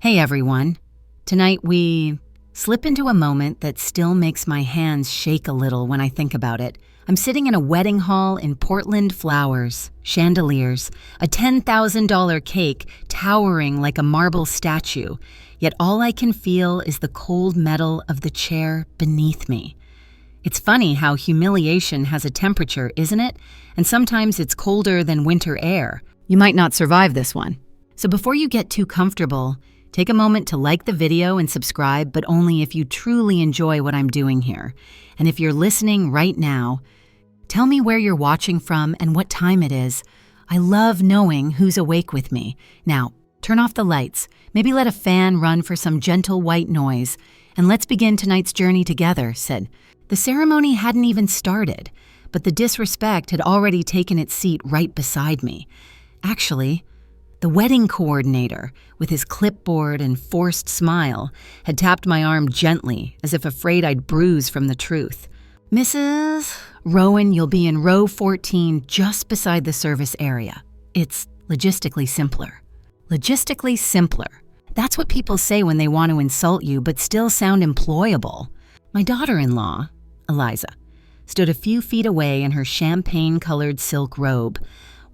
Hey everyone. Tonight we slip into a moment that still makes my hands shake a little when I think about it. I'm sitting in a wedding hall in Portland, flowers, chandeliers, a $10,000 cake towering like a marble statue, yet all I can feel is the cold metal of the chair beneath me. It's funny how humiliation has a temperature, isn't it? And sometimes it's colder than winter air. You might not survive this one. So before you get too comfortable, take a moment to like the video and subscribe, but only if you truly enjoy what I'm doing here. And if you're listening right now, tell me where you're watching from and what time it is. I love knowing who's awake with me. Now, turn off the lights, maybe let a fan run for some gentle white noise, and let's begin tonight's journey together, said. The ceremony hadn't even started, but the disrespect had already taken its seat right beside me. Actually, the wedding coordinator, with his clipboard and forced smile, had tapped my arm gently, as if afraid I'd bruise from the truth. Mrs. Rowan, you'll be in row 14 just beside the service area. It's logistically simpler. Logistically simpler. That's what people say when they want to insult you, but still sound employable. My daughter-in-law, Eliza, stood a few feet away in her champagne-colored silk robe,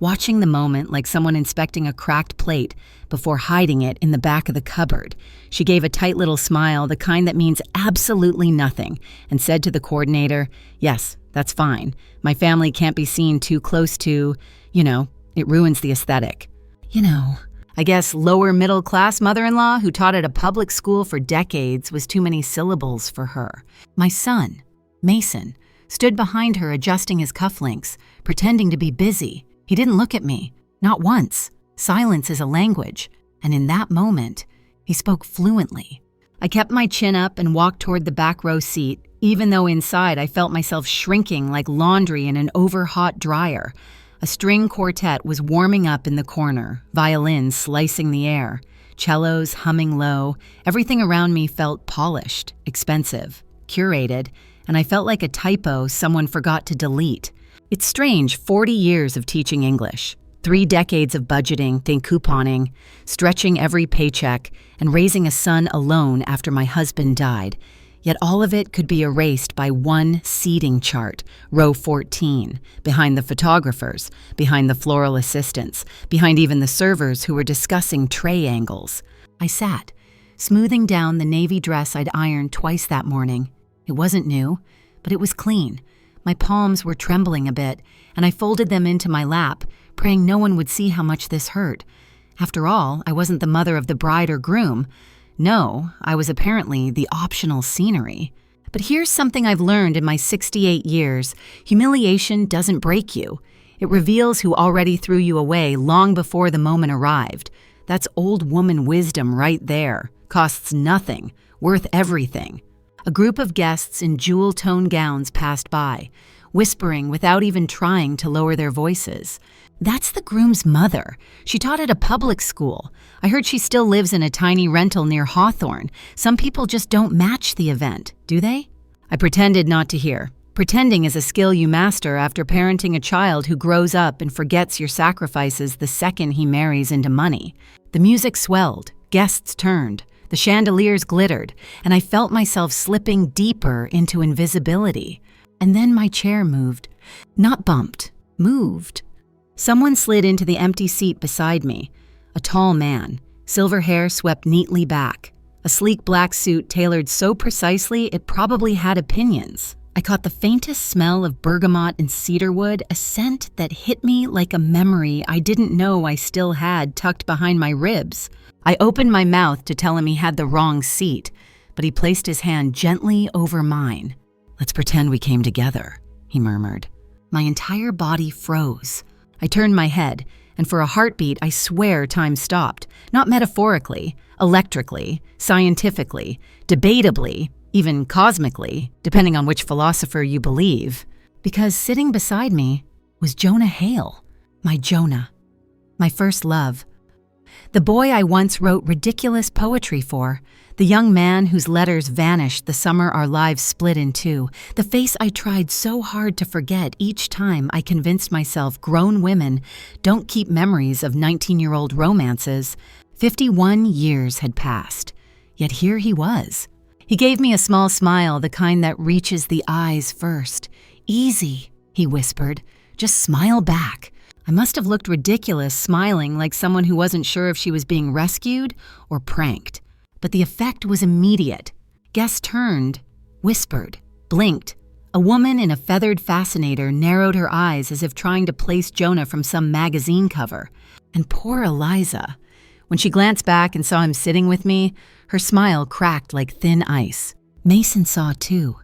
watching the moment like someone inspecting a cracked plate before hiding it in the back of the cupboard. She gave a tight little smile, the kind that means absolutely nothing, and said to the coordinator, "Yes, that's fine. My family can't be seen too close to, it ruins the aesthetic." I guess lower middle class mother-in-law who taught at a public school for decades was too many syllables for her. My son, Mason, stood behind her adjusting his cufflinks, pretending to be busy. He didn't look at me, not once. Silence is a language, and in that moment, he spoke fluently. I kept my chin up and walked toward the back row seat, even though inside I felt myself shrinking like laundry in an over-hot dryer. A string quartet was warming up in the corner, violins slicing the air, cellos humming low. Everything around me felt polished, expensive, curated, and I felt like a typo someone forgot to delete. It's strange, 40 years of teaching English, 3 decades of budgeting, think couponing, stretching every paycheck, and raising a son alone after my husband died. Yet all of it could be erased by one seating chart, row 14, behind the photographers, behind the floral assistants, behind even the servers who were discussing tray angles. I sat, smoothing down the navy dress I'd ironed twice that morning. It wasn't new, but it was clean. My palms were trembling a bit, and I folded them into my lap, praying no one would see how much this hurt. After all, I wasn't the mother of the bride or groom. No, I was apparently the optional scenery. But here's something I've learned in my 68 years. Humiliation doesn't break you. It reveals who already threw you away long before the moment arrived. That's old woman wisdom right there. Costs nothing, worth everything. A group of guests in jewel-toned gowns passed by, whispering without even trying to lower their voices. That's the groom's mother. She taught at a public school. I heard she still lives in a tiny rental near Hawthorne. Some people just don't match the event, do they? I pretended not to hear. Pretending is a skill you master after parenting a child who grows up and forgets your sacrifices the second he marries into money. The music swelled. Guests turned. The chandeliers glittered, and I felt myself slipping deeper into invisibility. And then my chair moved. Not bumped, moved. Someone slid into the empty seat beside me. A tall man, silver hair swept neatly back. A sleek black suit tailored so precisely it probably had opinions. I caught the faintest smell of bergamot and cedarwood, a scent that hit me like a memory I didn't know I still had tucked behind my ribs. I opened my mouth to tell him he had the wrong seat, but he placed his hand gently over mine. "Let's pretend we came together," he murmured. My entire body froze. I turned my head, and for a heartbeat, I swear time stopped. Not metaphorically, electrically, scientifically, debatably, even cosmically, depending on which philosopher you believe. Because sitting beside me was Jonah Hale, my Jonah, my first love. The boy I once wrote ridiculous poetry for, the young man whose letters vanished the summer our lives split in two, the face I tried so hard to forget each time I convinced myself grown women don't keep memories of 19-year-old romances. 51 years had passed, yet here he was. He gave me a small smile, the kind that reaches the eyes first. "Easy," he whispered. "Just smile back." I must have looked ridiculous, smiling like someone who wasn't sure if she was being rescued or pranked. But the effect was immediate. Guest turned, whispered, blinked. A woman in a feathered fascinator narrowed her eyes as if trying to place Jonah from some magazine cover. And poor Eliza. When she glanced back and saw him sitting with me, her smile cracked like thin ice. Mason saw too.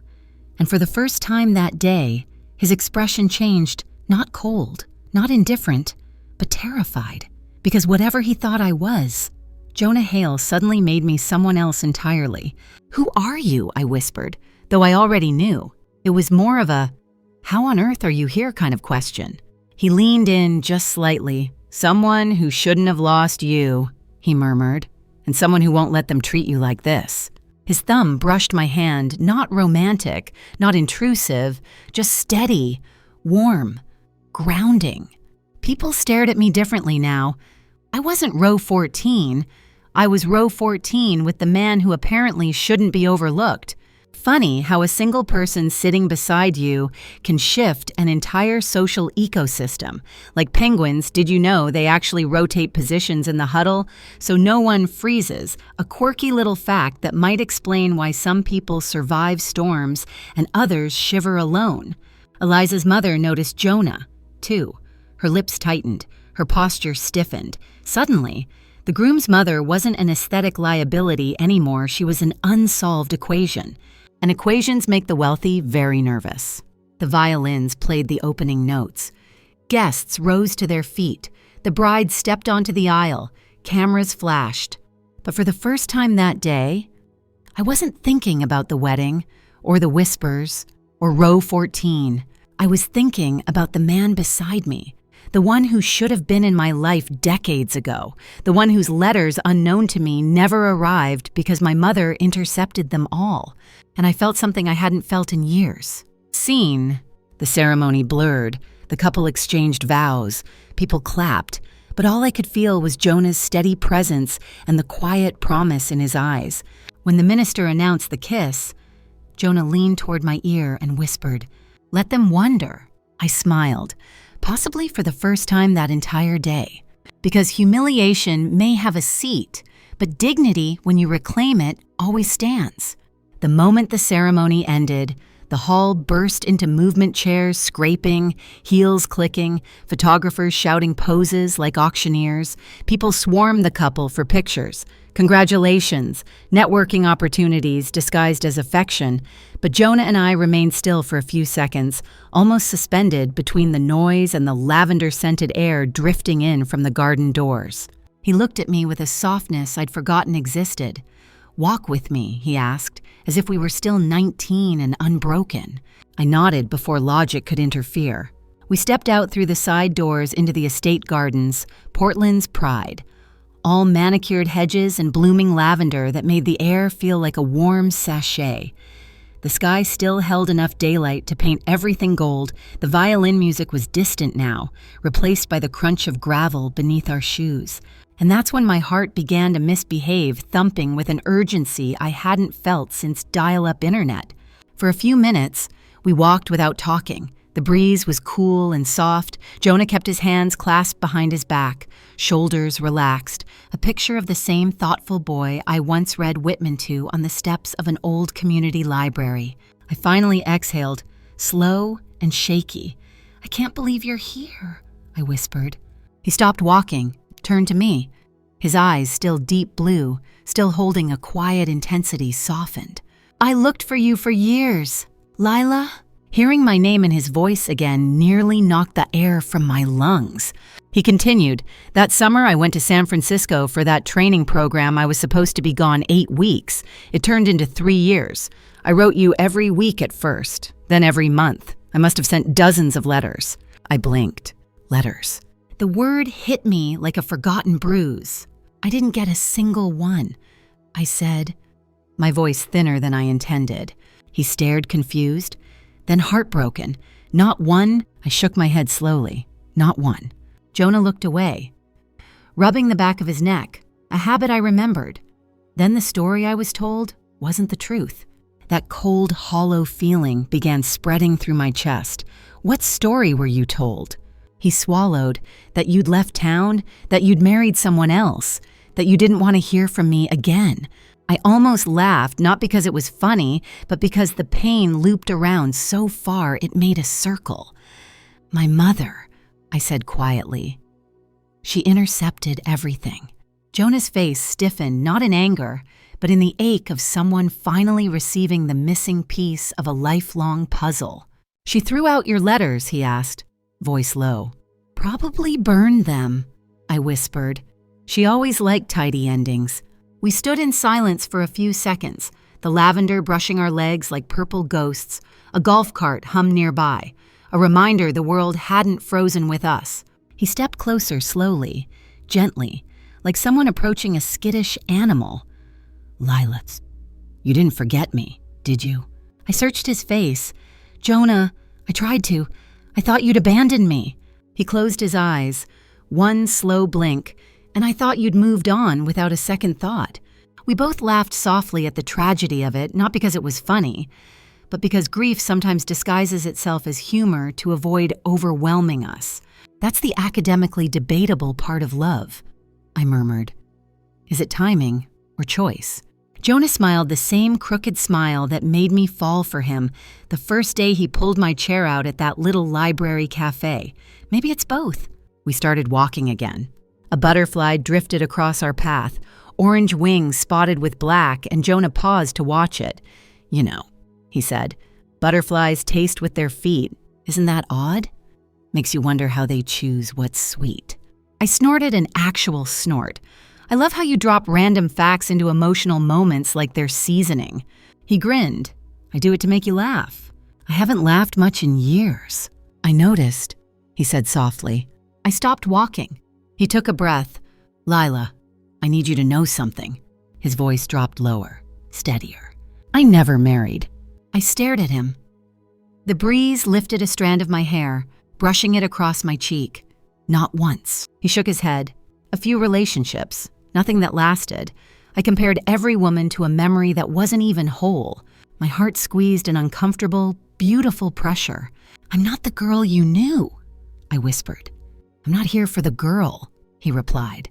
And for the first time that day, his expression changed, not cold, not indifferent, but terrified. Because whatever he thought I was, Jonah Hale suddenly made me someone else entirely. "Who are you?" I whispered, though I already knew. It was more of a, "How on earth are you here?" kind of question. He leaned in just slightly. "Someone who shouldn't have lost you," he murmured, "and someone who won't let them treat you like this." His thumb brushed my hand, not romantic, not intrusive, just steady, warm, grounding. People stared at me differently now. I wasn't row 14. I was row 14 with the man who apparently shouldn't be overlooked. Funny how a single person sitting beside you can shift an entire social ecosystem. Like penguins, did you know they actually rotate positions in the huddle so no one freezes? A quirky little fact that might explain why some people survive storms and others shiver alone. Eliza's mother noticed Jonah, too. Her lips tightened, her posture stiffened. Suddenly, the groom's mother wasn't an aesthetic liability anymore. She was an unsolved equation. And equations make the wealthy very nervous. The violins played the opening notes. Guests rose to their feet. The bride stepped onto the aisle. Cameras flashed. But for the first time that day, I wasn't thinking about the wedding, or the whispers, or row 14. I was thinking about the man beside me, the one who should have been in my life decades ago, the one whose letters unknown to me never arrived because my mother intercepted them all. And I felt something I hadn't felt in years. Seen, the ceremony blurred, the couple exchanged vows, people clapped, but all I could feel was Jonah's steady presence and the quiet promise in his eyes. When the minister announced the kiss, Jonah leaned toward my ear and whispered, "Let them wonder." I smiled, possibly for the first time that entire day. Because humiliation may have a seat, but dignity, when you reclaim it, always stands. The moment the ceremony ended, the hall burst into movement chairs scraping, heels clicking, photographers shouting poses like auctioneers. People swarmed the couple for pictures. Congratulations, networking opportunities disguised as affection. But Jonah and I remained still for a few seconds, almost suspended between the noise and the lavender-scented air drifting in from the garden doors. He looked at me with a softness I'd forgotten existed. "Walk with me," he asked, as if we were still 19 and unbroken. I nodded before logic could interfere. We stepped out through the side doors into the estate gardens, Portland's pride. All manicured hedges and blooming lavender that made the air feel like a warm sachet. The sky still held enough daylight to paint everything gold. The violin music was distant now, replaced by the crunch of gravel beneath our shoes. And that's when my heart began to misbehave, thumping with an urgency I hadn't felt since dial-up internet. For a few minutes, we walked without talking. The breeze was cool and soft. Jonah kept his hands clasped behind his back, shoulders relaxed, a picture of the same thoughtful boy I once read Whitman to on the steps of an old community library. I finally exhaled, slow and shaky. "I can't believe you're here," I whispered. He stopped walking, turned to me. His eyes, still deep blue, still holding a quiet intensity, softened. "I looked for you for years. Lila?" Hearing my name in his voice again nearly knocked the air from my lungs. He continued, "That summer I went to San Francisco for that training program. I was supposed to be gone 8 weeks. It turned into 3 years. I wrote you every week at first, then every month. I must have sent dozens of letters." I blinked. Letters. The word hit me like a forgotten bruise. I didn't get a single one. I said, my voice thinner than I intended. He stared confused, then heartbroken. "Not one?" I shook my head slowly. "Not one." Jonah looked away, rubbing the back of his neck. a habit I remembered. Then the story I was told wasn't the truth. That cold, hollow feeling began spreading through my chest. What story were you told? He swallowed. That you'd left town, that you'd married someone else, that you didn't want to hear from me again. I almost laughed, not because it was funny, but because the pain looped around so far it made a circle. My mother, I said quietly. She intercepted everything. Jonah's face stiffened, not in anger, but in the ache of someone finally receiving the missing piece of a lifelong puzzle. She threw out your letters, he asked, voice low. Probably burned them, I whispered. She always liked tidy endings. We stood in silence for a few seconds, the lavender brushing our legs like purple ghosts. A golf cart hummed nearby, a reminder the world hadn't frozen with us. He stepped closer slowly, gently, like someone approaching a skittish animal. Lila, you didn't forget me, did you? I searched his face. Jonah, I tried to. I thought you'd abandoned me. He closed his eyes, one slow blink, and I thought you'd moved on without a second thought. We both laughed softly at the tragedy of it, not because it was funny, but because grief sometimes disguises itself as humor to avoid overwhelming us. That's the academically debatable part of love, I murmured. Is it timing or choice? Jonah smiled the same crooked smile that made me fall for him the first day he pulled my chair out at that little library cafe. Maybe it's both. We started walking again. A butterfly drifted across our path, orange wings spotted with black, and Jonah paused to watch it. You know, he said, butterflies taste with their feet. Isn't that odd? Makes you wonder how they choose what's sweet. I snorted an actual snort. I love how you drop random facts into emotional moments like they're seasoning. He grinned. I do it to make you laugh. I haven't laughed much in years. I noticed, he said softly. I stopped walking. He took a breath. Lila, I need you to know something. His voice dropped lower, steadier. I never married. I stared at him. The breeze lifted a strand of my hair, brushing it across my cheek. Not once. He shook his head. A few relationships, nothing that lasted. I compared every woman to a memory that wasn't even whole. My heart squeezed an uncomfortable, beautiful pressure. I'm not the girl you knew, I whispered. I'm not here for the girl, he replied.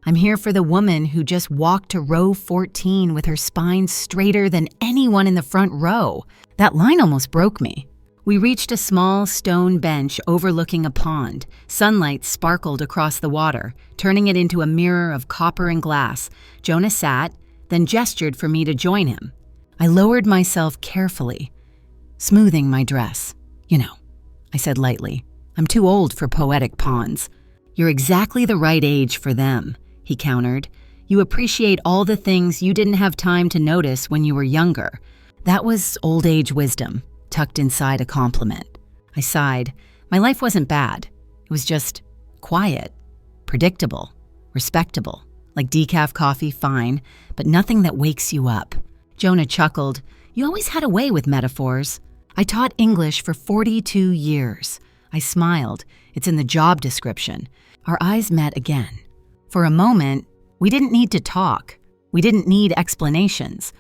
I'm here for the woman who just walked to row 14 with her spine straighter than anyone in the front row. That line almost broke me. We reached a small stone bench overlooking a pond. Sunlight sparkled across the water, turning it into a mirror of copper and glass. Jonah sat, then gestured for me to join him. I lowered myself carefully, smoothing my dress. You know, I said lightly, I'm too old for poetic ponds. You're exactly the right age for them, he countered. You appreciate all the things you didn't have time to notice when you were younger. That was old age wisdom, tucked inside a compliment. I sighed. My life wasn't bad. It was just quiet, predictable, respectable, like decaf coffee, fine, but nothing that wakes you up. Jonah chuckled. You always had a way with metaphors. I taught English for 42 years. I smiled. It's in the job description. Our eyes met again. For a moment, we didn't need to talk. We didn't need explanations.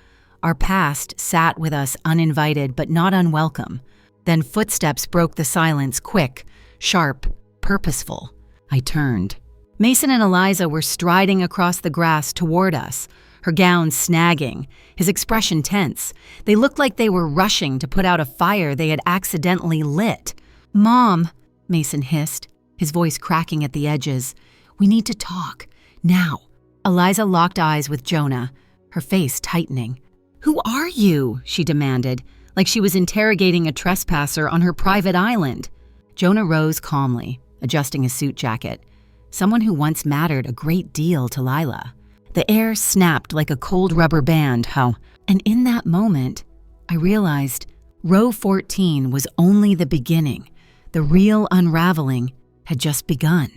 Our past sat with us uninvited but not unwelcome. Then footsteps broke the silence, quick, sharp, purposeful. I turned. Mason and Eliza were striding across the grass toward us, her gown snagging, his expression tense. They looked like they were rushing to put out a fire they had accidentally lit. Mom, Mason hissed, his voice cracking at the edges. We need to talk, now. Eliza locked eyes with Jonah, her face tightening. Who are you? She demanded, like she was interrogating a trespasser on her private island. Jonah rose calmly, adjusting his suit jacket. Someone who once mattered a great deal to Lila. The air snapped like a cold rubber band, and in that moment, I realized row 14 was only the beginning. The real unraveling had just begun.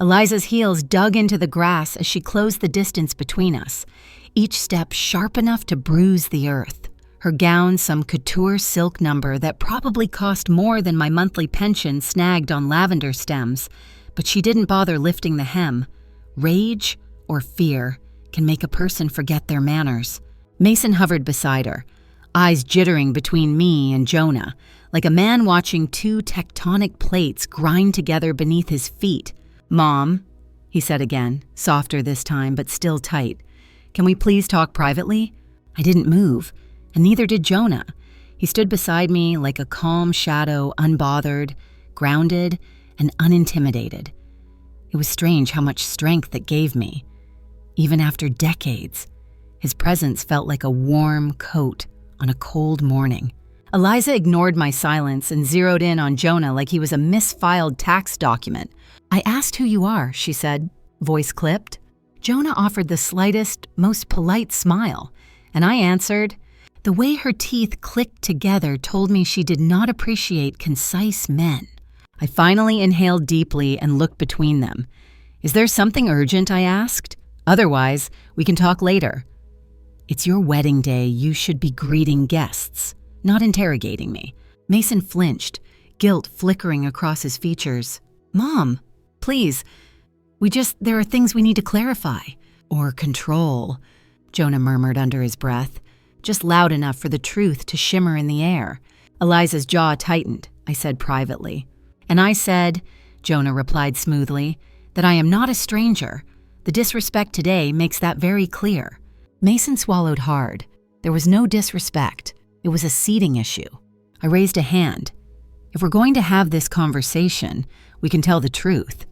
Eliza's heels dug into the grass as she closed the distance between us, each step sharp enough to bruise the earth. Her gown some couture silk number that probably cost more than my monthly pension snagged on lavender stems, but she didn't bother lifting the hem. Rage or fear can make a person forget their manners. Mason hovered beside her, eyes jittering between me and Jonah, like a man watching two tectonic plates grind together beneath his feet. "Mom," he said again, softer this time, but still tight. "Can we please talk privately?" I didn't move, and neither did Jonah. He stood beside me like a calm shadow, unbothered, grounded, and unintimidated. It was strange how much strength it gave me. Even after decades, his presence felt like a warm coat on a cold morning. Eliza ignored my silence and zeroed in on Jonah like he was a misfiled tax document. "I asked who you are," she said, voice clipped. Jonah offered the slightest, most polite smile, and I answered. The way her teeth clicked together told me she did not appreciate concise men. I finally inhaled deeply and looked between them. "Is there something urgent?" I asked. "Otherwise, we can talk later." "It's your wedding day. You should be greeting guests, not interrogating me." Mason flinched, guilt flickering across his features. "Mom, please, there are things we need to clarify." "Or control," Jonah murmured under his breath, just loud enough for the truth to shimmer in the air. Eliza's jaw tightened, I said privately. "And I said," Jonah replied smoothly, "that I am not a stranger. The disrespect today makes that very clear." Mason swallowed hard. There was no disrespect. It was a seating issue. I raised a hand. "If we're going to have this conversation, we can tell the truth.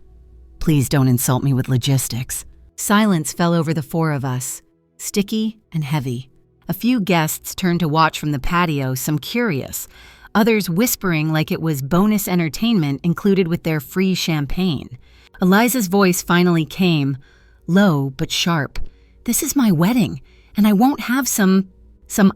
Please don't insult me with logistics." Silence fell over the four of us, sticky and heavy. A few guests turned to watch from the patio, some curious, others whispering like it was bonus entertainment included with their free champagne. Eliza's voice finally came, low but sharp. "This is my wedding, and I won't have some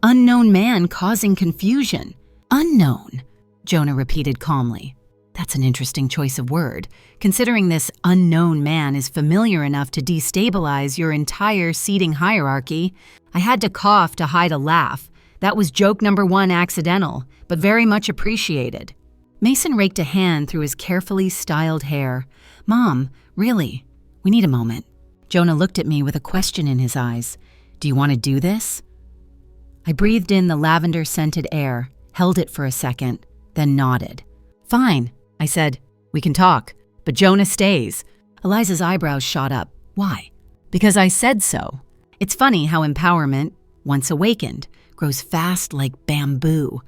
unknown man causing confusion." "Unknown," Jonah repeated calmly. That's an interesting choice of word, considering this unknown man is familiar enough to destabilize your entire seating hierarchy. I had to cough to hide a laugh. That was joke number one accidental, but very much appreciated. Mason raked a hand through his carefully styled hair. "Mom, really, we need a moment." Jonah looked at me with a question in his eyes. "Do you want to do this?" I breathed in the lavender-scented air, held it for a second, then nodded. "Fine," I said. "We can talk, but Jonah stays." Eliza's eyebrows shot up. "Why?" "Because I said so." It's funny how empowerment, once awakened, grows fast like bamboo.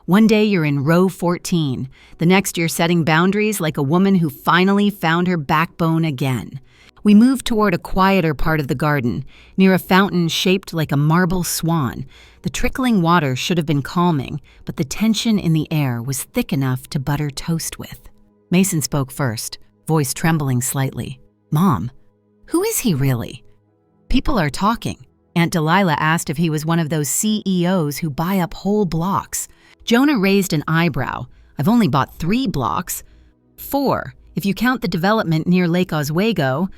One day you're in row 14. The next you're setting boundaries like a woman who finally found her backbone again. We moved toward a quieter part of the garden, near a fountain shaped like a marble swan. The trickling water should have been calming, but the tension in the air was thick enough to butter toast with. Mason spoke first, voice trembling slightly. "Mom, who is he really?" "People are talking." Aunt Delilah asked if he was one of those CEOs who buy up whole blocks. Jonah raised an eyebrow. "I've only bought 3 blocks. 4, if you count the development near Lake Oswego."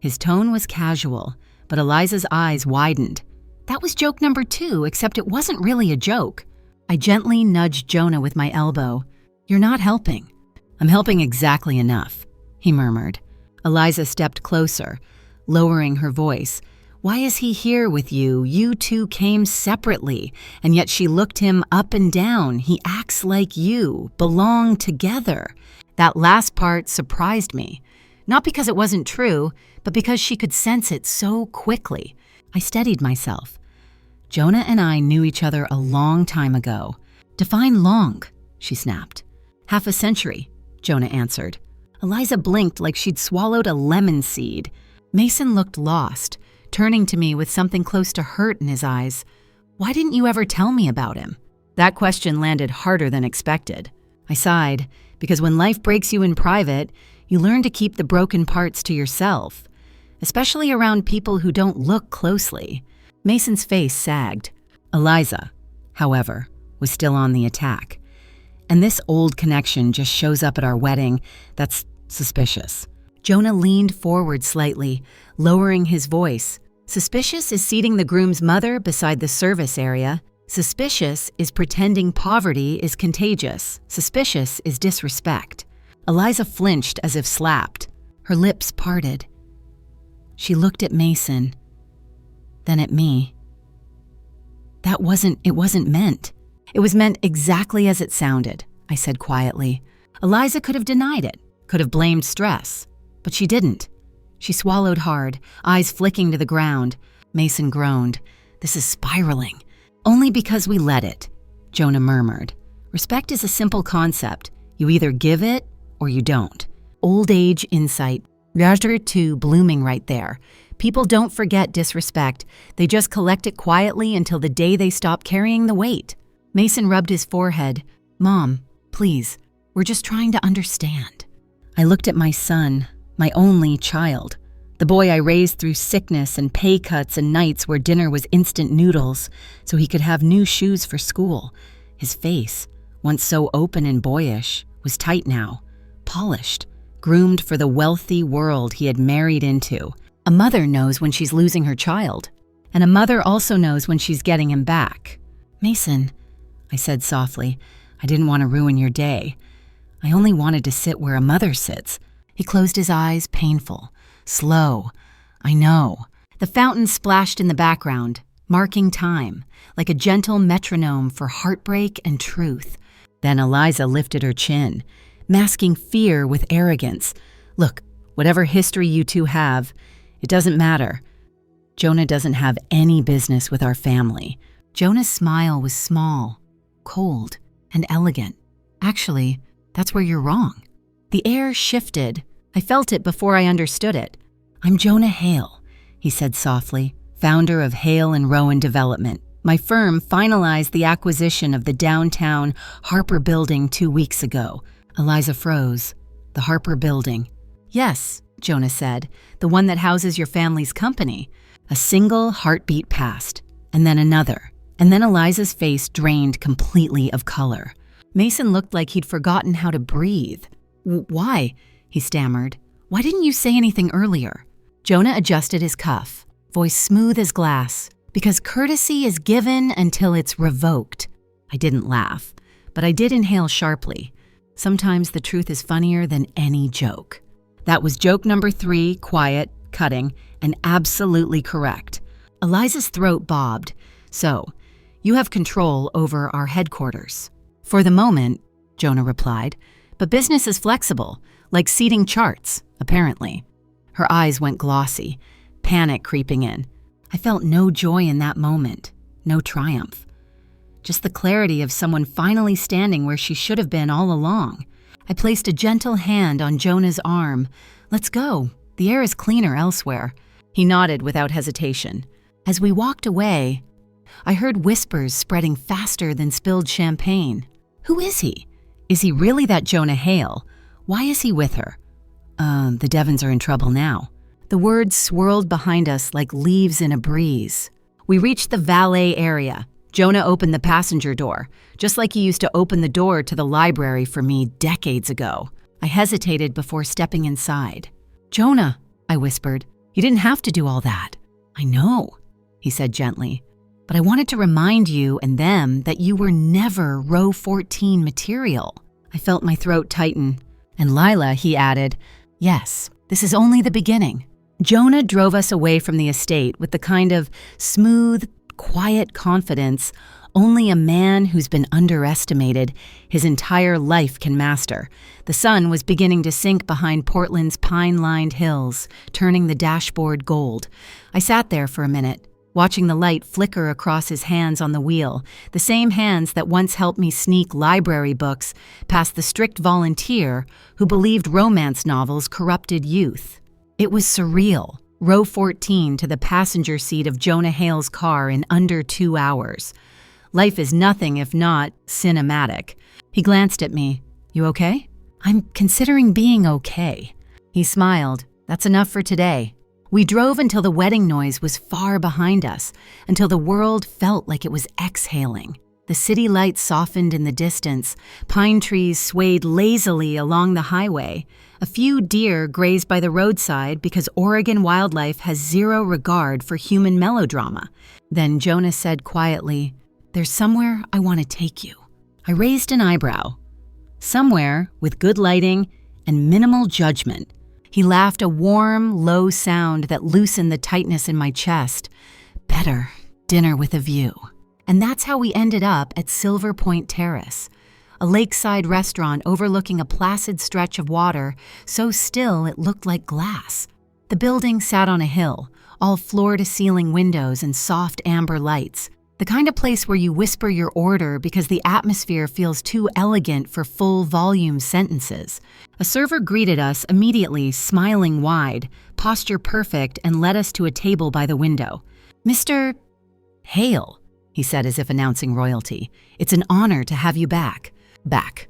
His tone was casual, but Eliza's eyes widened. That was joke number 2, except it wasn't really a joke. I gently nudged Jonah with my elbow. "You're not helping." "I'm helping exactly enough," he murmured. Eliza stepped closer, lowering her voice. "Why is he here with you? You two came separately." And yet she looked him up and down. "He acts like you, belong together." That last part surprised me. Not because it wasn't true, but because she could sense it so quickly. I steadied myself. "Jonah and I knew each other a long time ago." "Define long," she snapped. "Half a century," Jonah answered. Eliza blinked like she'd swallowed a lemon seed. Mason looked lost, turning to me with something close to hurt in his eyes. "Why didn't you ever tell me about him?" That question landed harder than expected. I sighed, because when life breaks you in private, you learn to keep the broken parts to yourself, especially around people who don't look closely. Mason's face sagged. Eliza, however, was still on the attack. "And this old connection just shows up at our wedding. That's suspicious." Jonah leaned forward slightly, lowering his voice. "Suspicious is seating the groom's mother beside the service area. Suspicious is pretending poverty is contagious. Suspicious is disrespect." Eliza flinched as if slapped. Her lips parted. She looked at Mason, then at me. It wasn't meant. It was meant exactly as it sounded, I said quietly. Eliza could have denied it, could have blamed stress, but she didn't. She swallowed hard, eyes flicking to the ground. Mason groaned. This is spiraling. Only because we let it, Jonah murmured. Respect is a simple concept. You either give it or you don't. Old age insight. Rajder 2 blooming right there. People don't forget disrespect. They just collect it quietly until the day they stop carrying the weight. Mason rubbed his forehead. Mom, please, we're just trying to understand. I looked at my son, my only child. The boy I raised through sickness and pay cuts and nights where dinner was instant noodles so he could have new shoes for school. His face, once so open and boyish, was tight now, polished, groomed for the wealthy world he had married into. A mother knows when she's losing her child, and a mother also knows when she's getting him back. Mason, I said softly, I didn't want to ruin your day. I only wanted to sit where a mother sits. He closed his eyes, painful, slow. I know. The fountain splashed in the background, marking time, like a gentle metronome for heartbreak and truth. Then Eliza lifted her chin, masking fear with arrogance. Look, whatever history you two have, it doesn't matter. Jonah doesn't have any business with our family. Jonah's smile was small, cold, and elegant. Actually, that's where you're wrong. The air shifted. I felt it before I understood it. I'm Jonah Hale, he said softly, founder of Hale and Rowan Development. My firm finalized the acquisition of the downtown Harper Building 2 weeks ago. Eliza froze. The Harper Building. Yes, Jonah said, the one that houses your family's company. A single heartbeat passed, and then another, and then Eliza's face drained completely of color. Mason looked like he'd forgotten how to breathe. Why? He stammered. Why didn't you say anything earlier? Jonah adjusted his cuff, voice smooth as glass. Because courtesy is given until it's revoked. I didn't laugh, but I did inhale sharply. Sometimes the truth is funnier than any joke. That was joke number 3, quiet, cutting, and absolutely correct. Eliza's throat bobbed. So, you have control over our headquarters. For the moment, Jonah replied, but business is flexible, like seating charts, apparently. Her eyes went glossy, panic creeping in. I felt no joy in that moment, no triumph. Just the clarity of someone finally standing where she should have been all along. I placed a gentle hand on Jonah's arm. Let's go. The air is cleaner elsewhere. He nodded without hesitation. As we walked away, I heard whispers spreading faster than spilled champagne. Who is he? Is he really that Jonah Hale? Why is he with her? The Devons are in trouble now. The words swirled behind us like leaves in a breeze. We reached the valet area. Jonah opened the passenger door, just like he used to open the door to the library for me decades ago. I hesitated before stepping inside. Jonah, I whispered, you didn't have to do all that. I know, he said gently, but I wanted to remind you and them that you were never row 14 material. I felt my throat tighten. And Lila, he added, yes, this is only the beginning. Jonah drove us away from the estate with the kind of smooth, quiet confidence only a man who's been underestimated his entire life can master. The sun was beginning to sink behind Portland's pine-lined hills, turning the dashboard gold. I sat there for a minute, watching the light flicker across his hands on the wheel, the same hands that once helped me sneak library books past the strict volunteer who believed romance novels corrupted youth. It was surreal. Row 14 to the passenger seat of Jonah Hale's car in under 2 hours. Life is nothing if not cinematic. He glanced at me. You okay? I'm considering being okay. He smiled. That's enough for today. We drove until the wedding noise was far behind us, until the world felt like it was exhaling. The city lights softened in the distance. Pine trees swayed lazily along the highway. A few deer grazed by the roadside because Oregon wildlife has zero regard for human melodrama. Then Jonah said quietly, there's somewhere I want to take you. I raised an eyebrow. Somewhere with good lighting and minimal judgment. He laughed a warm, low sound that loosened the tightness in my chest. Better, dinner with a view. And that's how we ended up at Silver Point Terrace, a lakeside restaurant overlooking a placid stretch of water so still it looked like glass. The building sat on a hill, all floor-to-ceiling windows and soft amber lights, the kind of place where you whisper your order because the atmosphere feels too elegant for full-volume sentences. A server greeted us immediately, smiling wide, posture perfect, and led us to a table by the window. "Mr. Hale," he said as if announcing royalty. "It's an honor to have you back." Back.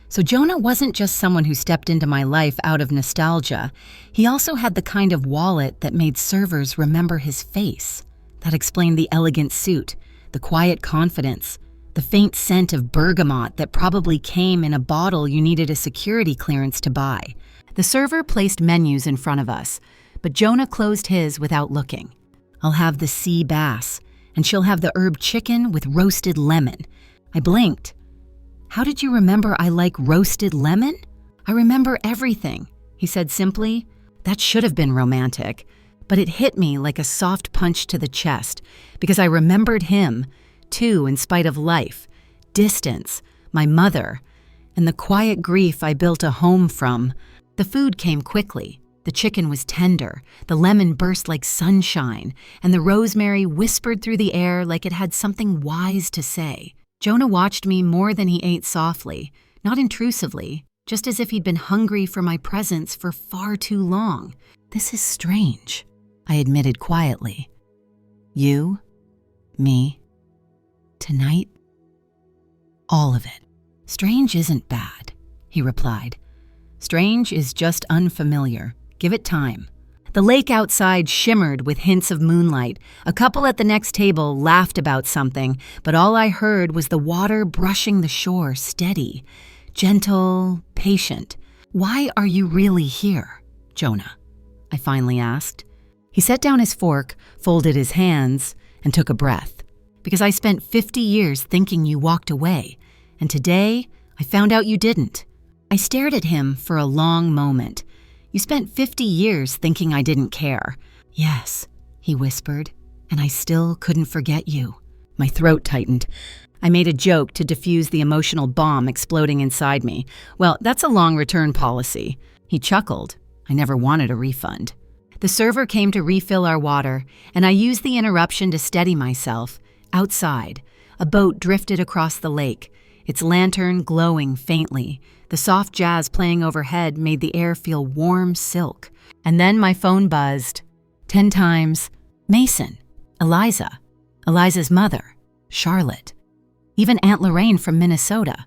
So Jonah wasn't just someone who stepped into my life out of nostalgia. He also had the kind of wallet that made servers remember his face. That explained the elegant suit, the quiet confidence, the faint scent of bergamot that probably came in a bottle you needed a security clearance to buy. The server placed menus in front of us, but Jonah closed his without looking. "I'll have the sea bass, and she'll have the herb chicken with roasted lemon." I blinked. "How did you remember I like roasted lemon?" "I remember everything," he said simply. That should have been romantic, but it hit me like a soft punch to the chest because I remembered him, too, in spite of life, distance, my mother, and the quiet grief I built a home from. The food came quickly. The chicken was tender, the lemon burst like sunshine, and the rosemary whispered through the air like it had something wise to say. Jonah watched me more than he ate softly, not intrusively, just as if he'd been hungry for my presence for far too long. "This is strange," I admitted quietly. "You, me, tonight, all of it." "Strange isn't bad," he replied. "Strange is just unfamiliar. Give it time." The lake outside shimmered with hints of moonlight. A couple at the next table laughed about something, but all I heard was the water brushing the shore, steady, gentle, patient. "Why are you really here, Jonah?" I finally asked. He set down his fork, folded his hands, and took a breath. "Because I spent 50 years thinking you walked away, and today I found out you didn't." I stared at him for a long moment. "You spent 50 years thinking I didn't care." "Yes," he whispered, "and I still couldn't forget you." My throat tightened. I made a joke to diffuse the emotional bomb exploding inside me. "Well, that's a long return policy." He chuckled. I never wanted a refund. The server came to refill our water, and I used the interruption to steady myself. Outside, a boat drifted across the lake, its lantern glowing faintly. The soft jazz playing overhead made the air feel warm silk. And then my phone buzzed. 10 times. Mason. Eliza. Eliza's mother. Charlotte. Even Aunt Lorraine from Minnesota.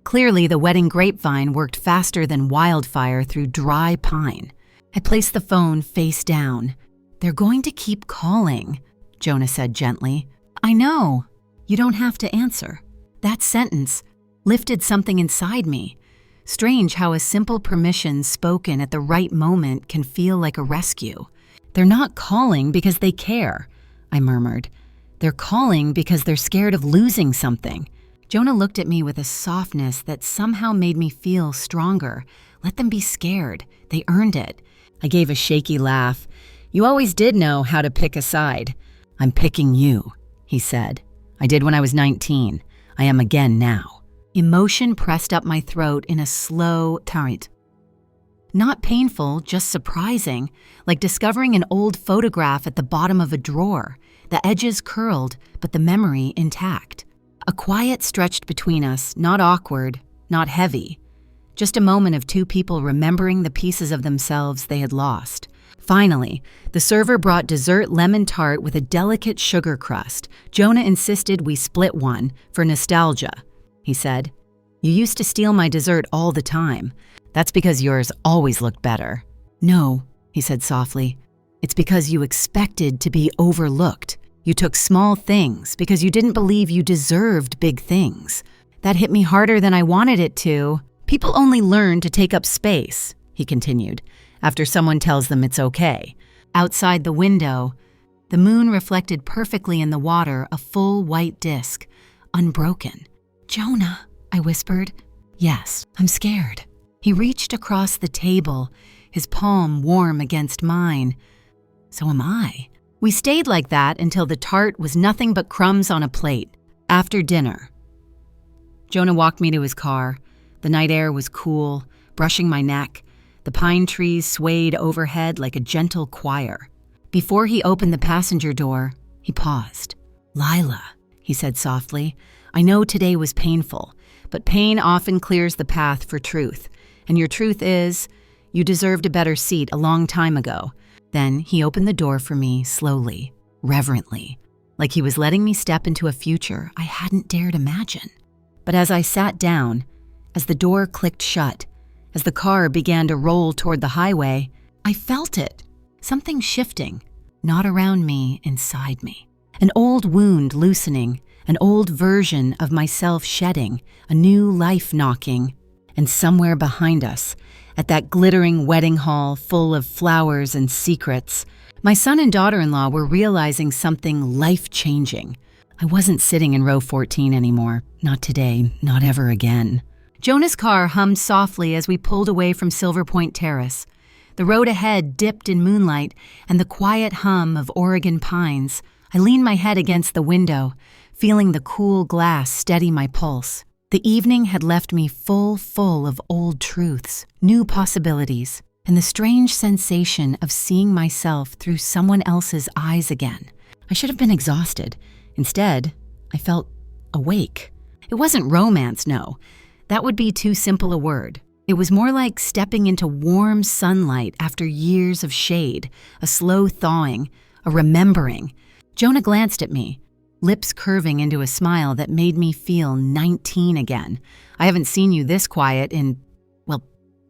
Clearly, the wedding grapevine worked faster than wildfire through dry pine. I placed the phone face down. "They're going to keep calling," Jonah said gently. "I know. You don't have to answer." That sentence lifted something inside me. Strange how a simple permission spoken at the right moment can feel like a rescue. "They're not calling because they care," I murmured. "They're calling because they're scared of losing something." Jonah looked at me with a softness that somehow made me feel stronger. Let them be scared. They earned it. I gave a shaky laugh. "You always did know how to pick a side." "I'm picking you," he said. "I did when I was 19. I am again now." Emotion pressed up my throat in a slow torrent. Not painful, just surprising, like discovering an old photograph at the bottom of a drawer, the edges curled, but the memory intact. A quiet stretched between us, not awkward, not heavy. Just a moment of two people remembering the pieces of themselves they had lost. Finally, the server brought dessert lemon tart with a delicate sugar crust. Jonah insisted we split one, for nostalgia. He said, "You used to steal my dessert all the time. That's because yours always looked better." "No," he said softly. "It's because you expected to be overlooked. You took small things because you didn't believe you deserved big things." That hit me harder than I wanted it to. "People only learn to take up space," he continued, "after someone tells them it's okay." Outside the window, the moon reflected perfectly in the water, a full white disk, unbroken. "Jonah," I whispered. "Yes, I'm scared." He reached across the table, his palm warm against mine. So am I. We stayed like that until the tart was nothing but crumbs on a plate. After dinner, Jonah walked me to his car. The night air was cool, brushing my neck. The pine trees swayed overhead like a gentle choir. Before he opened the passenger door, he paused. "Lila," he said softly, "I know today was painful, but pain often clears the path for truth. And your truth is, you deserved a better seat a long time ago." Then he opened the door for me slowly, reverently, like he was letting me step into a future I hadn't dared imagine. But as I sat down, as the door clicked shut, as the car began to roll toward the highway, I felt it. Something shifting, not around me, inside me. An old wound loosening, an old version of myself shedding, a new life knocking. And somewhere behind us, at that glittering wedding hall full of flowers and secrets, my son and daughter-in-law were realizing something life-changing. I wasn't sitting in row 14 anymore. Not today, not ever again. Jonah's car hummed softly as we pulled away from Silver Point Terrace. The road ahead dipped in moonlight and the quiet hum of Oregon pines. I leaned my head against the window, feeling the cool glass steady my pulse. The evening had left me full of old truths, new possibilities, and the strange sensation of seeing myself through someone else's eyes again. I should have been exhausted. Instead, I felt awake. It wasn't romance, no. That would be too simple a word. It was more like stepping into warm sunlight after years of shade, a slow thawing, a remembering. Jonah glanced at me, lips curving into a smile that made me feel 19 again. "I haven't seen you this quiet in, well,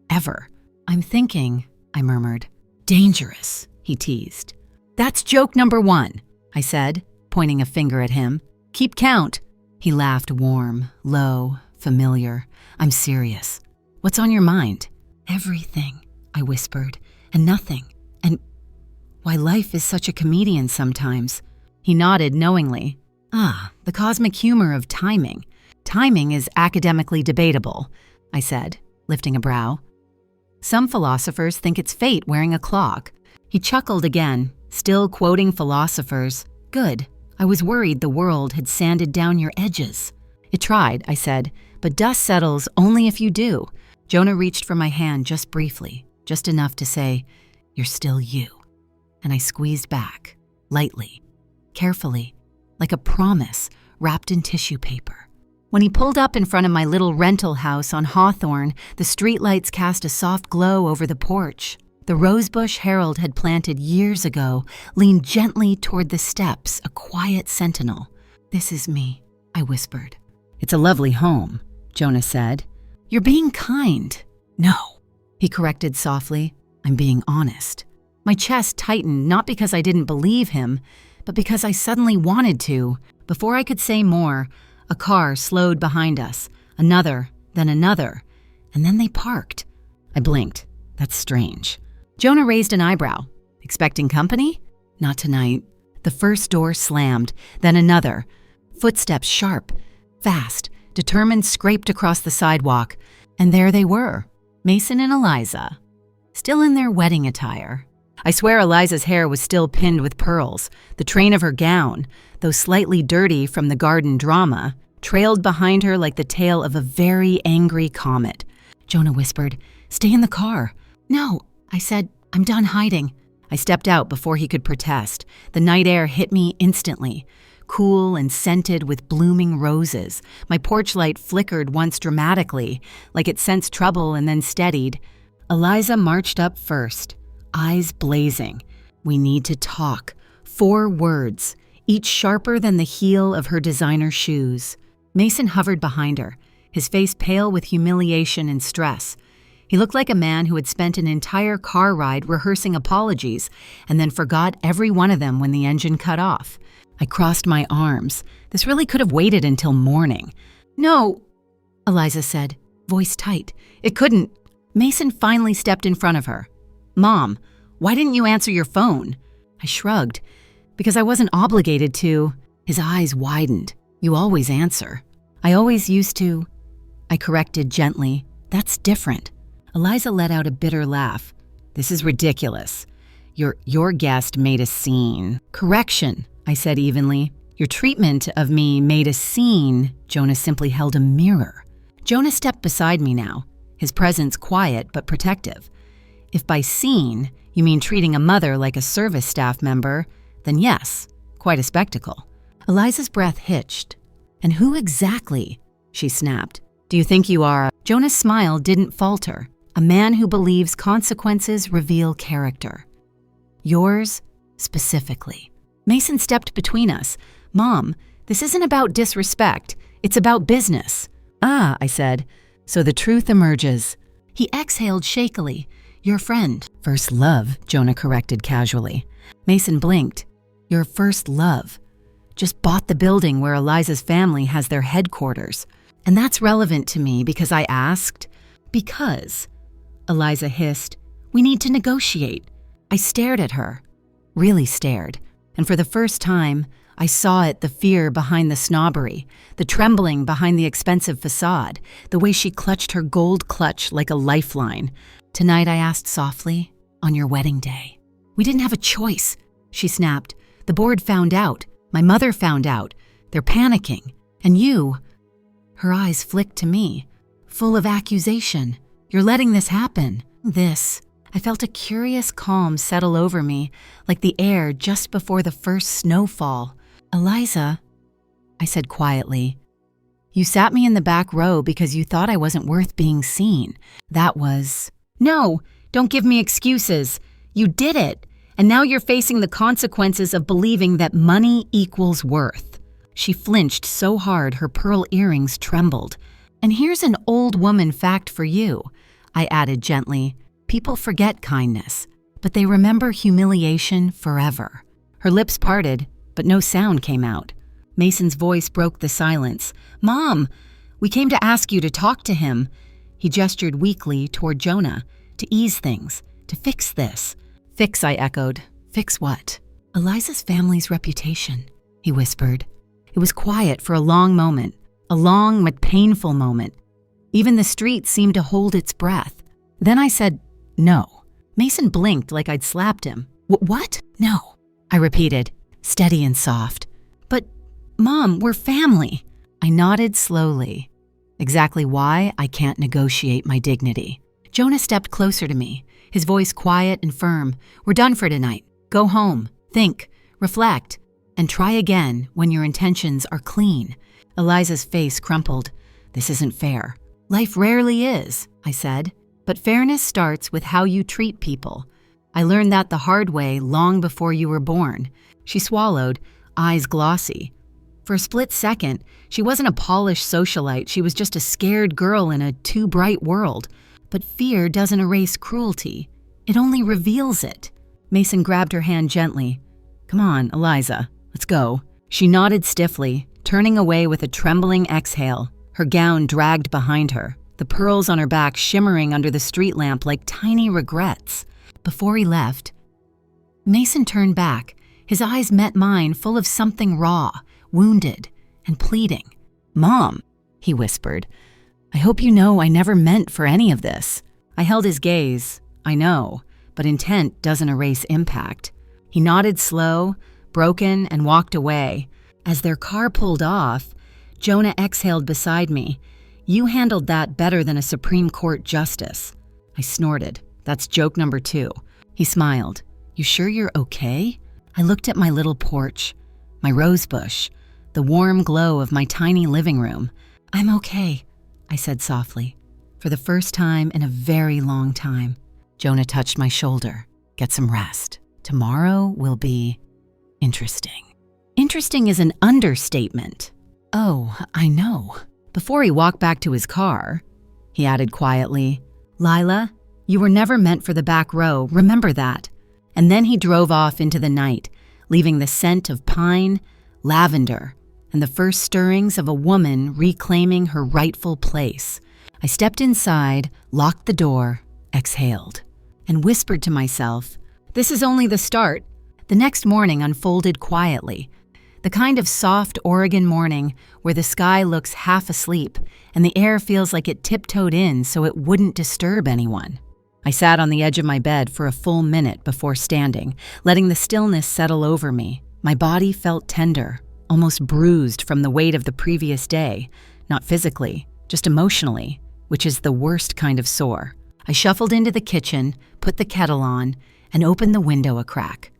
ever." "I'm thinking," I murmured. "Dangerous," he teased. "That's joke number 1, I said, pointing a finger at him. "Keep count." He laughed warm, low, familiar. "I'm serious." "What's on your mind?" "Everything," I whispered, "and nothing. And why life is such a comedian sometimes." He nodded knowingly. "Ah, the cosmic humor of timing. Timing is academically debatable," I said, lifting a brow. "Some philosophers think it's fate wearing a clock." He chuckled again, still quoting philosophers. "Good. I was worried the world had sanded down your edges." "It tried," I said, "but dust settles only if you do." Jonah reached for my hand just briefly, just enough to say, "You're still you." And I squeezed back, lightly, carefully, like a promise wrapped in tissue paper. When he pulled up in front of my little rental house on Hawthorne, the streetlights cast a soft glow over the porch. The rosebush Harold had planted years ago leaned gently toward the steps, a quiet sentinel. "This is me," I whispered. "It's a lovely home," Jonah said. "You're being kind." "No," he corrected softly. "I'm being honest." My chest tightened, not because I didn't believe him, but because I suddenly wanted to. Before I could say more, a car slowed behind us, another, then another, and then they parked. I blinked. That's strange. Jonah raised an eyebrow. "Expecting company?" "Not tonight." The first door slammed, then another. Footsteps sharp, fast, determined, scraped across the sidewalk. And there they were, Mason and Eliza, still in their wedding attire. I swear Eliza's hair was still pinned with pearls. The train of her gown, though slightly dirty from the garden drama, trailed behind her like the tail of a very angry comet. Jonah whispered, "Stay in the car." "No," I said, "I'm done hiding." I stepped out before he could protest. The night air hit me instantly, cool and scented with blooming roses. My porch light flickered once dramatically, like it sensed trouble and then steadied. Eliza marched up first, eyes blazing. "We need to talk." 4 words, each sharper than the heel of her designer shoes. Mason hovered behind her, his face pale with humiliation and stress. He looked like a man who had spent an entire car ride rehearsing apologies and then forgot every one of them when the engine cut off. I crossed my arms. This really could have waited until morning. "No," Eliza said, voice tight. "It couldn't." Mason finally stepped in front of her. "Mom, why didn't you answer your phone?" I shrugged. "Because I wasn't obligated to." His eyes widened. "You always answer." "I always used to." I corrected gently. "That's different." Eliza let out a bitter laugh. This is ridiculous. Your guest made a scene. Correction, I said evenly. Your treatment of me made a scene. Jonah simply held a mirror. Jonah stepped beside me now, his presence quiet but protective. If by scene you mean treating a mother like a service staff member, then yes, quite a spectacle. Eliza's breath hitched. And who exactly? She snapped. Do you think you are? Jonah's smile didn't falter. A man who believes consequences reveal character. Yours, specifically. Mason stepped between us. Mom, this isn't about disrespect. It's about business. Ah, I said. So the truth emerges. He exhaled shakily. Your friend. First love, Jonah corrected casually. Mason blinked. Your first love. Just bought the building where Eliza's family has their headquarters. And that's relevant to me because I asked. Because, Eliza hissed, we need to negotiate. I stared at her. Really stared. And for the first time, I saw it, the fear behind the snobbery, the trembling behind the expensive facade, the way she clutched her gold clutch like a lifeline. Tonight, I asked softly, on your wedding day. We didn't have a choice, she snapped. The board found out. My mother found out. They're panicking. And you... Her eyes flicked to me, full of accusation. You're letting this happen. This. I felt a curious calm settle over me, like the air just before the first snowfall. Eliza, I said quietly, you sat me in the back row because you thought I wasn't worth being seen. That was... No, don't give me excuses. You did it. And now you're facing the consequences of believing that money equals worth. She flinched so hard her pearl earrings trembled. And here's an old woman fact for you, I added gently. People forget kindness, but they remember humiliation forever. Her lips parted, but no sound came out. Mason's voice broke the silence. Mom, we came to ask you to talk to him. He gestured weakly toward Jonah, to ease things, to fix this. Fix, I echoed. Fix what? Eliza's family's reputation, he whispered. It was quiet for a long moment, a long but painful moment. Even the street seemed to hold its breath. Then I said, no. Mason blinked like I'd slapped him. What? No, I repeated, steady and soft. But, Mom, we're family. I nodded slowly. Exactly why I can't negotiate my dignity. Jonah stepped closer to me, his voice quiet and firm. We're done for tonight. Go home, think, reflect, and try again when your intentions are clean. Eliza's face crumpled. This isn't fair. Life rarely is, I said. But fairness starts with how you treat people. I learned that the hard way long before you were born. She swallowed, eyes glossy. For a split second, she wasn't a polished socialite. She was just a scared girl in a too bright world. But fear doesn't erase cruelty. It only reveals it. Mason grabbed her hand gently. Come on, Eliza, let's go. She nodded stiffly, turning away with a trembling exhale. Her gown dragged behind her, the pearls on her back shimmering under the street lamp like tiny regrets. Before he left, Mason turned back. His eyes met mine, full of something raw, wounded, and pleading. Mom, he whispered, I hope you know I never meant for any of this. I held his gaze. I know, but intent doesn't erase impact. He nodded slow, broken, and walked away. As their car pulled off, Jonah exhaled beside me. You handled that better than a Supreme Court justice. I snorted. That's joke number 2. He smiled. You sure you're okay? I looked at my little porch, my rose bush, the warm glow of my tiny living room. I'm okay, I said softly. For the first time in a very long time. Jonah touched my shoulder. Get some rest. Tomorrow will be interesting. Interesting is an understatement. Oh, I know. Before he walked back to his car, he added quietly, Lila, you were never meant for the back row, remember that. And then he drove off into the night, leaving the scent of pine, lavender, and the first stirrings of a woman reclaiming her rightful place. I stepped inside, locked the door, exhaled, and whispered to myself, this is only the start. The next morning unfolded quietly. The kind of soft Oregon morning where the sky looks half asleep and the air feels like it tiptoed in so it wouldn't disturb anyone. I sat on the edge of my bed for a full minute before standing, letting the stillness settle over me. My body felt tender, almost bruised from the weight of the previous day, not physically, just emotionally, which is the worst kind of sore. I shuffled into the kitchen, put the kettle on, and opened the window a crack.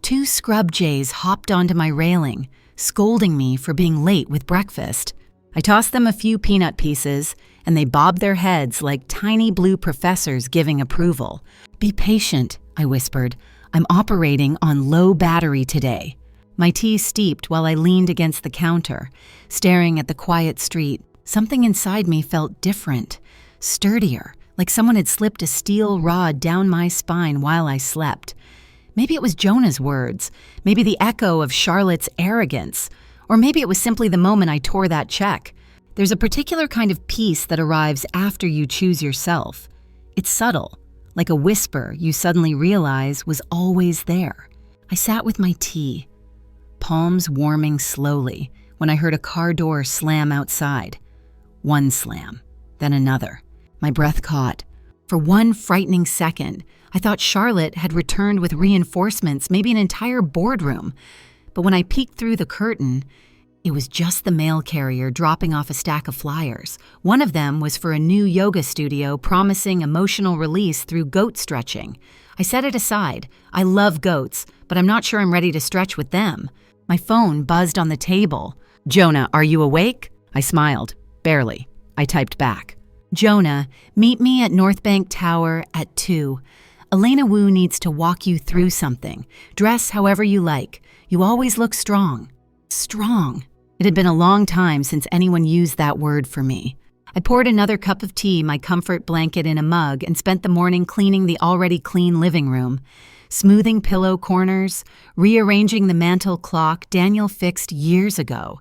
2 scrub jays hopped onto my railing, scolding me for being late with breakfast. I tossed them a few peanut pieces, and they bobbed their heads like tiny blue professors giving approval. "Be patient," I whispered. "I'm operating on low battery today." My tea steeped while I leaned against the counter, staring at the quiet street. Something inside me felt different, sturdier, like someone had slipped a steel rod down my spine while I slept. Maybe it was Jonah's words, maybe the echo of Charlotte's arrogance, or maybe it was simply the moment I tore that check. There's a particular kind of peace that arrives after you choose yourself. It's subtle, like a whisper you suddenly realize was always there. I sat with my tea, palms warming slowly, when I heard a car door slam outside. One slam, then another. My breath caught. For one frightening second, I thought Charlotte had returned with reinforcements, maybe an entire boardroom. But when I peeked through the curtain, it was just the mail carrier dropping off a stack of flyers. One of them was for a new yoga studio promising emotional release through goat stretching. I set it aside. I love goats, but I'm not sure I'm ready to stretch with them. My phone buzzed on the table. "Jonah, are you awake?" I smiled. "Barely." I typed back. "Jonah, meet me at North Bank Tower at 2. Elena Wu needs to walk you through something. Dress however you like. You always look strong." Strong. It had been a long time since anyone used that word for me. I poured another cup of tea, my comfort blanket in a mug, and spent the morning cleaning the already clean living room. Smoothing pillow corners, rearranging the mantel clock Daniel fixed years ago.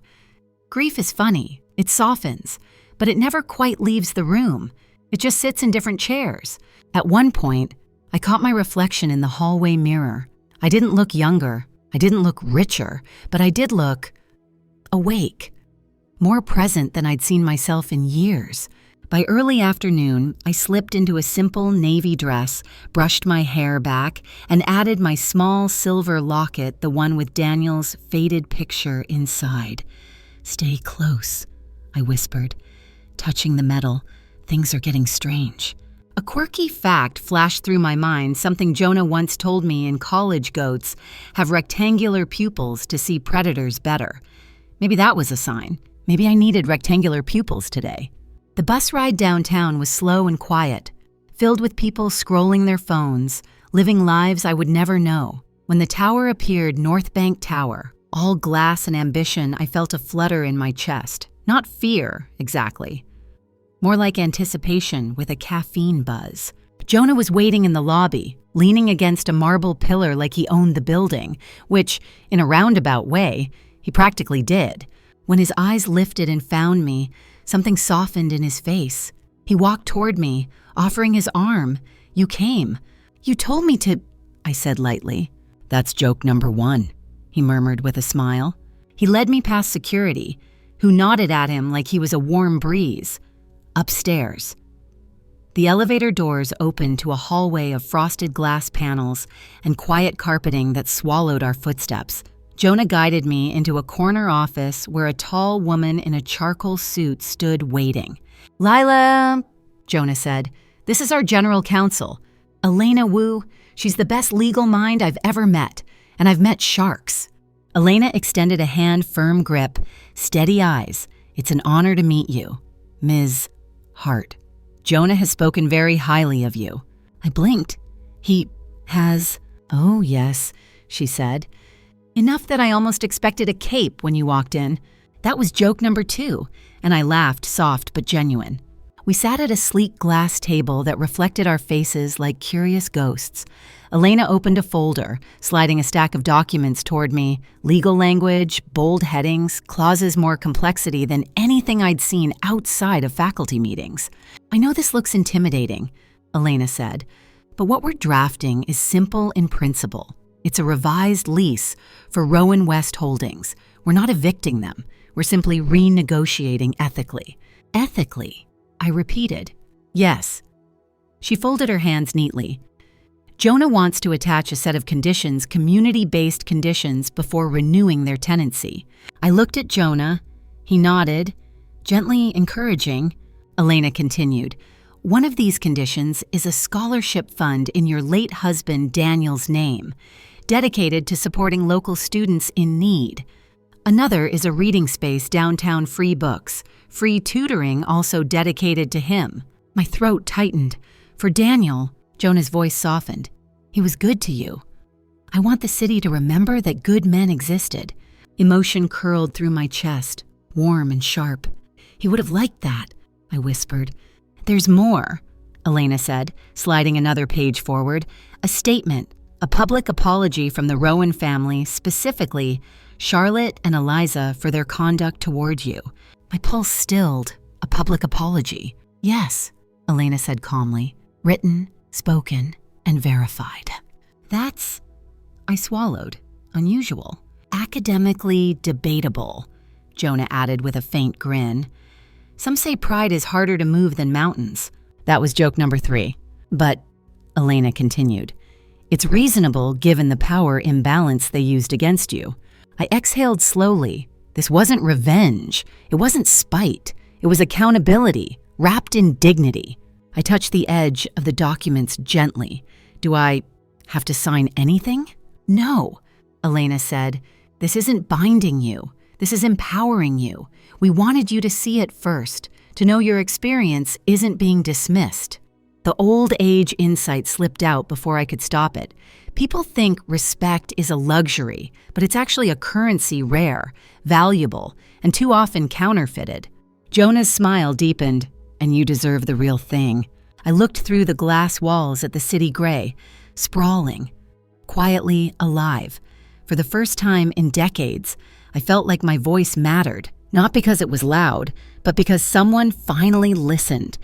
Grief is funny. It softens, but it never quite leaves the room. It just sits in different chairs. At one point, I caught my reflection in the hallway mirror. I didn't look younger. I didn't look richer, but I did look awake, more present than I'd seen myself in years. By early afternoon, I slipped into a simple navy dress, brushed my hair back, and added my small silver locket, the one with Daniel's faded picture inside. "Stay close," I whispered, touching the metal. "Things are getting strange." A quirky fact flashed through my mind, something Jonah once told me in college. Goats have rectangular pupils to see predators better. Maybe that was a sign. Maybe I needed rectangular pupils today. The bus ride downtown was slow and quiet, filled with people scrolling their phones, living lives I would never know. When the tower appeared, North Bank Tower, all glass and ambition, I felt a flutter in my chest. Not fear, exactly. More like anticipation with a caffeine buzz. Jonah was waiting in the lobby, leaning against a marble pillar like he owned the building, which, in a roundabout way, he practically did. When his eyes lifted and found me, something softened in his face. He walked toward me, offering his arm. "You came. You told me to," I said lightly. "That's joke number 1, he murmured with a smile. He led me past security, who nodded at him like he was a warm breeze. Upstairs. The elevator doors opened to a hallway of frosted glass panels and quiet carpeting that swallowed our footsteps. Jonah guided me into a corner office where a tall woman in a charcoal suit stood waiting. "Lila," Jonah said, "this is our general counsel. Elena Wu, she's the best legal mind I've ever met, and I've met sharks." Elena extended a hand, firm grip, steady eyes. "It's an honor to meet you, Ms. Hart. Jonah has spoken very highly of you." I blinked. "He has?" "Oh, yes," she said. "Enough that I almost expected a cape when you walked in. That was joke number 2, and I laughed, soft but genuine." We sat at a sleek glass table that reflected our faces like curious ghosts. Elena opened a folder, sliding a stack of documents toward me. Legal language, bold headings, clauses more complexity than anything I'd seen outside of faculty meetings. "I know this looks intimidating," Elena said, "but what we're drafting is simple in principle. It's a revised lease for Rowan West Holdings. We're not evicting them. We're simply renegotiating ethically. Ethically, I repeated. Yes. She folded her hands neatly. Jonah wants to attach a set of conditions, community-based conditions, before renewing their tenancy. I looked at Jonah. He nodded, gently encouraging. Elena continued. One of these conditions is a scholarship fund in your late husband Daniel's name, dedicated to supporting local students in need. Another is a reading space downtown, free books, free tutoring also dedicated to him. My throat tightened. For Daniel, Jonah's voice softened. He was good to you. I want the city to remember that good men existed. Emotion curled through my chest, warm and sharp. He would have liked that, I whispered. There's more, Elena said, sliding another page forward. A statement, a public apology from the Rowan family, specifically Charlotte and Eliza, for their conduct toward you. My pulse stilled. A public apology. Yes, Elena said calmly. Written, spoken, and verified. That's, I swallowed, unusual. Academically debatable, Jonah added with a faint grin. Some say pride is harder to move than mountains. That was joke number 3. But, Elena continued, it's reasonable given the power imbalance they used against you. I exhaled slowly. This wasn't revenge. It wasn't spite. It was accountability, wrapped in dignity. I touched the edge of the documents gently. Do I have to sign anything? No, Elena said. This isn't binding you. This is empowering you. We wanted you to see it first, to know your experience isn't being dismissed. The old age insight slipped out before I could stop it. People think respect is a luxury, but it's actually a currency rare, valuable, and too often counterfeited. Jonah's smile deepened. And you deserve the real thing. I looked through the glass walls at the city gray, sprawling, quietly alive. For the first time in decades, I felt like my voice mattered, not because it was loud, but because someone finally listened.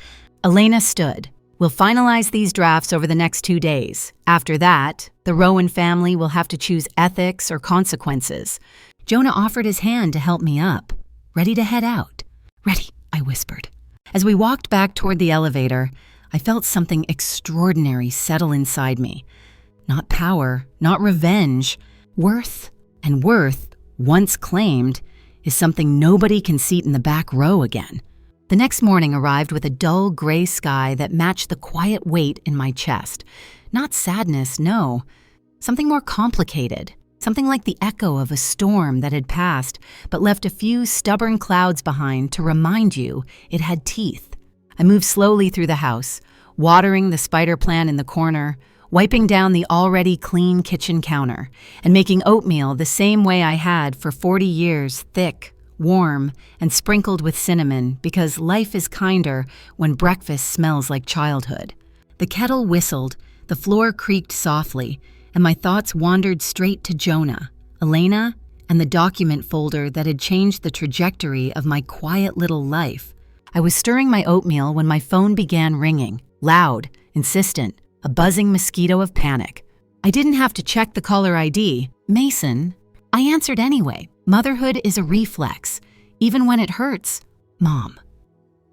Elena stood. We'll finalize these drafts over the next 2 days. After that, the Rowan family will have to choose ethics or consequences. Jonah offered his hand to help me up. Ready to head out? Ready, I whispered. As we walked back toward the elevator, I felt something extraordinary settle inside me. Not power, not revenge. Worth, and worth, once claimed, is something nobody can seat in the back row again. The next morning arrived with a dull gray sky that matched the quiet weight in my chest. Not sadness, no. Something more complicated. Something like the echo of a storm that had passed, but left a few stubborn clouds behind to remind you it had teeth. I moved slowly through the house, watering the spider plant in the corner, wiping down the already clean kitchen counter, and making oatmeal the same way I had for 40 years, thick, warm, and sprinkled with cinnamon, because life is kinder when breakfast smells like childhood. The kettle whistled, the floor creaked softly, and my thoughts wandered straight to Jonah, Elena, and the document folder that had changed the trajectory of my quiet little life. I was stirring my oatmeal when my phone began ringing, loud, insistent, a buzzing mosquito of panic. I didn't have to check the caller ID. Mason. I answered anyway. Motherhood is a reflex. Even when it hurts. Mom.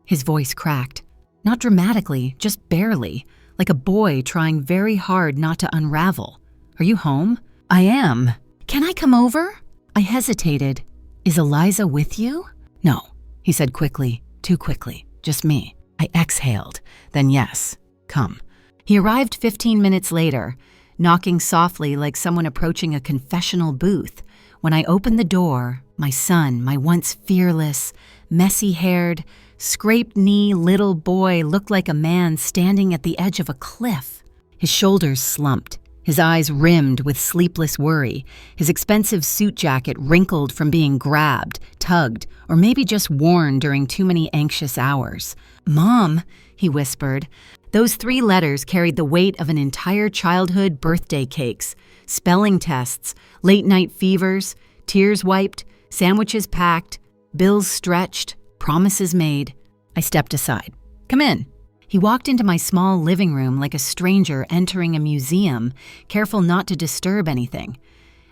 His voice cracked. Not dramatically, just barely, like a boy trying very hard not to unravel. Are you home? I am. Can I come over? I hesitated. Is Eliza with you? No, he said quickly, too quickly, just me. I exhaled. Then yes, come. He arrived 15 minutes later, knocking softly like someone approaching a confessional booth. When I opened the door, my son, my once fearless, messy-haired, scraped-knee little boy looked like a man standing at the edge of a cliff. His shoulders slumped, his eyes rimmed with sleepless worry, his expensive suit jacket wrinkled from being grabbed, tugged, or maybe just worn during too many anxious hours. Mom, he whispered. Those 3 letters carried the weight of an entire childhood birthday cakes, spelling tests, late-night fevers, tears wiped, sandwiches packed, bills stretched, promises made. I stepped aside. Come in. He walked into my small living room like a stranger entering a museum, careful not to disturb anything,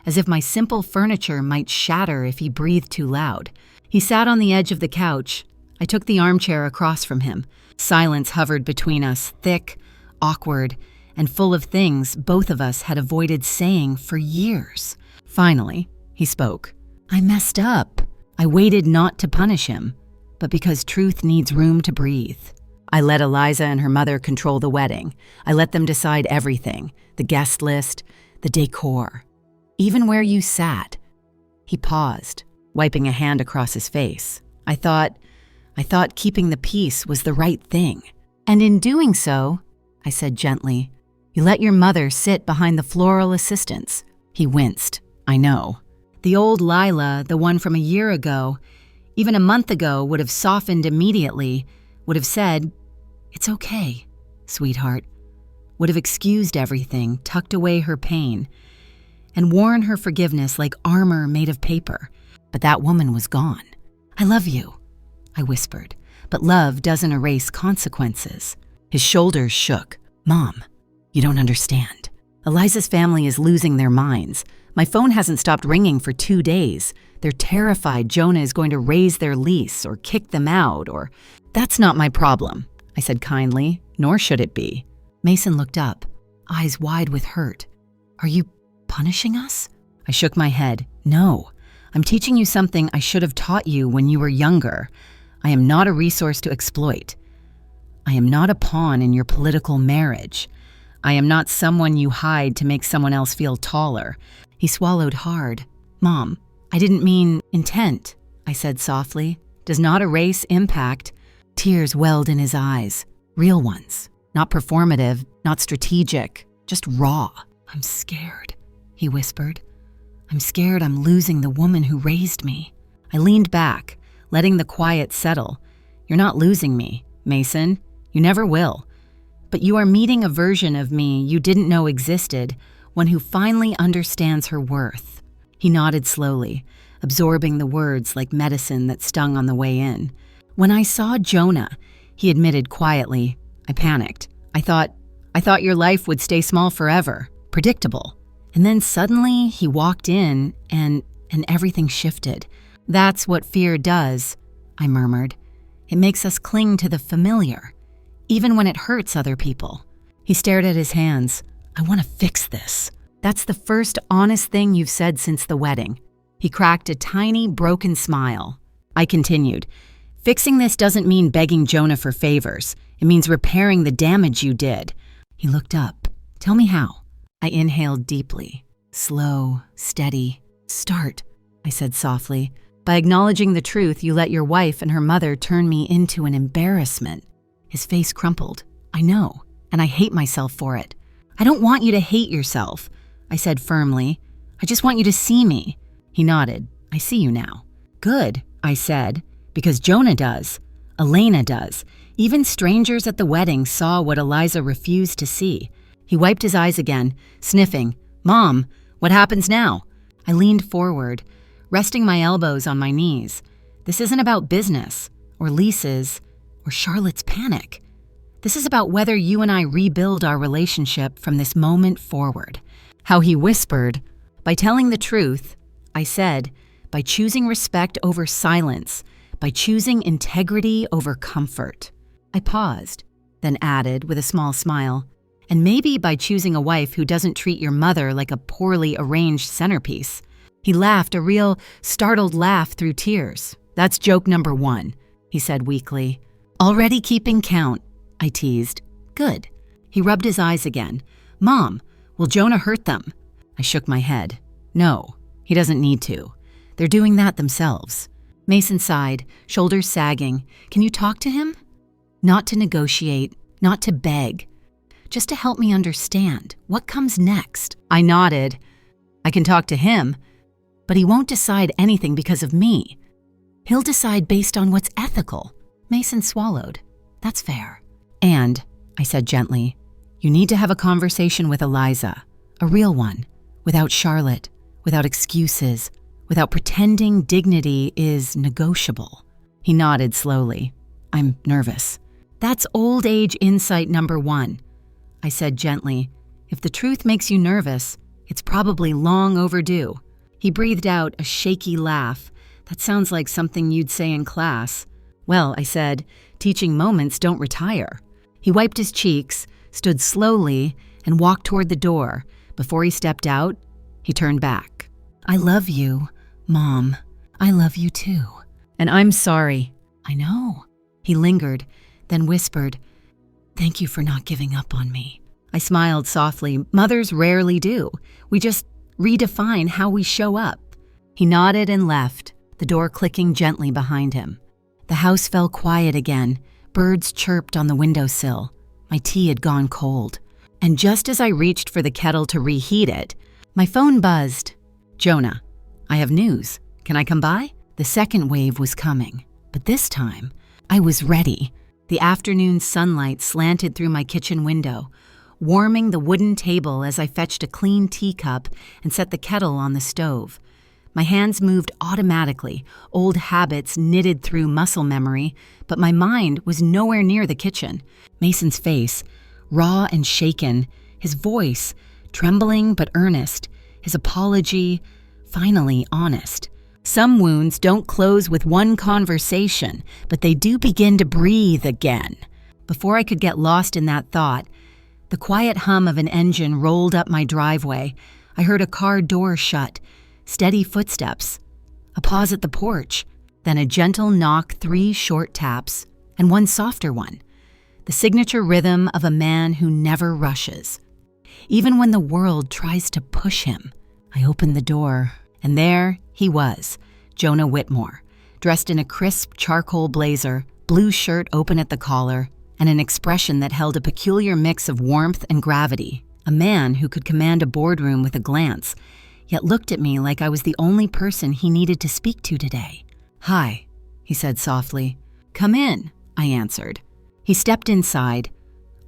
as if my simple furniture might shatter if he breathed too loud. He sat on the edge of the couch. I took the armchair across from him. Silence hovered between us, thick, awkward, and full of things both of us had avoided saying for years. Finally, he spoke. I messed up. I waited not to punish him, but because truth needs room to breathe. I let Eliza and her mother control the wedding. I let them decide everything, the guest list, the decor, even where you sat. He paused, wiping a hand across his face. I thought keeping the peace was the right thing. And in doing so, I said gently, you let your mother sit behind the floral assistants. He winced. I know. The old Lila, the one from a year ago, even a month ago, would have softened immediately, would have said, it's okay, sweetheart, would have excused everything, tucked away her pain, and worn her forgiveness like armor made of paper. But that woman was gone. I love you, I whispered, but love doesn't erase consequences. His shoulders shook. Mom, you don't understand. Eliza's family is losing their minds. My phone hasn't stopped ringing for 2 days. They're terrified Jonah is going to raise their lease or kick them out or... That's not my problem, I said kindly, nor should it be. Mason looked up, eyes wide with hurt. Are you punishing us? I shook my head. No, I'm teaching you something I should have taught you when you were younger. I am not a resource to exploit. I am not a pawn in your political marriage. I am not someone you hide to make someone else feel taller. He swallowed hard. Mom, I didn't mean intent, I said softly. Does not erase impact. Tears welled in his eyes. Real ones. Not performative, not strategic, just raw. I'm scared, he whispered. I'm scared I'm losing the woman who raised me. I leaned back, letting the quiet settle. You're not losing me, Mason. You never will. But you are meeting a version of me you didn't know existed, one who finally understands her worth. He nodded slowly, absorbing the words like medicine that stung on the way in. When I saw Jonah, he admitted quietly, I panicked. I thought your life would stay small forever, predictable. And then suddenly he walked in and everything shifted. That's what fear does, I murmured. It makes us cling to the familiar, even when it hurts other people. He stared at his hands. I want to fix this. That's the first honest thing you've said since the wedding. He cracked a tiny, broken smile. I continued. Fixing this doesn't mean begging Jonah for favors. It means repairing the damage you did. He looked up. Tell me how. I inhaled deeply. Slow, steady. Start, I said softly. By acknowledging the truth, you let your wife and her mother turn me into an embarrassment. His face crumpled. I know, and I hate myself for it. I don't want you to hate yourself, I said firmly. I just want you to see me. He nodded. I see you now. Good, I said, because Jonah does. Elena does. Even strangers at the wedding saw what Eliza refused to see. He wiped his eyes again, sniffing. Mom, what happens now? I leaned forward, resting my elbows on my knees. This isn't about business, or leases, or Charlotte's panic. This is about whether you and I rebuild our relationship from this moment forward. How he whispered, by telling the truth, I said, by choosing respect over silence, by choosing integrity over comfort. I paused, then added with a small smile, and maybe by choosing a wife who doesn't treat your mother like a poorly arranged centerpiece. He laughed, a real, startled laugh through tears. That's joke number 1, he said weakly. Already keeping count, I teased. Good. He rubbed his eyes again. Mom, will Jonah hurt them? I shook my head. No, he doesn't need to. They're doing that themselves. Mason sighed, shoulders sagging. Can you talk to him? Not to negotiate, not to beg. Just to help me understand what comes next. I nodded. I can talk to him, but he won't decide anything because of me. He'll decide based on what's ethical. Mason swallowed. That's fair. And, I said gently, you need to have a conversation with Eliza, a real one, without Charlotte, without excuses, without pretending dignity is negotiable. He nodded slowly. I'm nervous. That's old age insight number 1, I said gently. If the truth makes you nervous, it's probably long overdue. He breathed out a shaky laugh. That sounds like something you'd say in class. Well, I said, teaching moments don't retire. He wiped his cheeks, stood slowly, and walked toward the door. Before he stepped out, he turned back. I love you, Mom. I love you too. And I'm sorry. I know. He lingered, then whispered, thank you for not giving up on me. I smiled softly. Mothers rarely do. We just redefine how we show up. He nodded and left, the door clicking gently behind him. The house fell quiet again. Birds chirped on the windowsill. My tea had gone cold. And just as I reached for the kettle to reheat it, my phone buzzed. Jonah, I have news. Can I come by? The second wave was coming, but this time, I was ready. The afternoon sunlight slanted through my kitchen window, warming the wooden table as I fetched a clean teacup and set the kettle on the stove. My hands moved automatically, old habits knitted through muscle memory, but my mind was nowhere near the kitchen. Mason's face, raw and shaken, his voice, trembling but earnest, his apology, finally honest. Some wounds don't close with one conversation, but they do begin to breathe again. Before I could get lost in that thought, the quiet hum of an engine rolled up my driveway. I heard a car door shut, steady footsteps, a pause at the porch, then a gentle knock, 3 short taps, and one softer one. The signature rhythm of a man who never rushes. Even when the world tries to push him. I opened the door, and there he was, Jonah Whitmore, dressed in a crisp charcoal blazer, blue shirt open at the collar, and an expression that held a peculiar mix of warmth and gravity. A man who could command a boardroom with a glance, yet looked at me like I was the only person he needed to speak to today. Hi, he said softly. Come in, I answered. He stepped inside,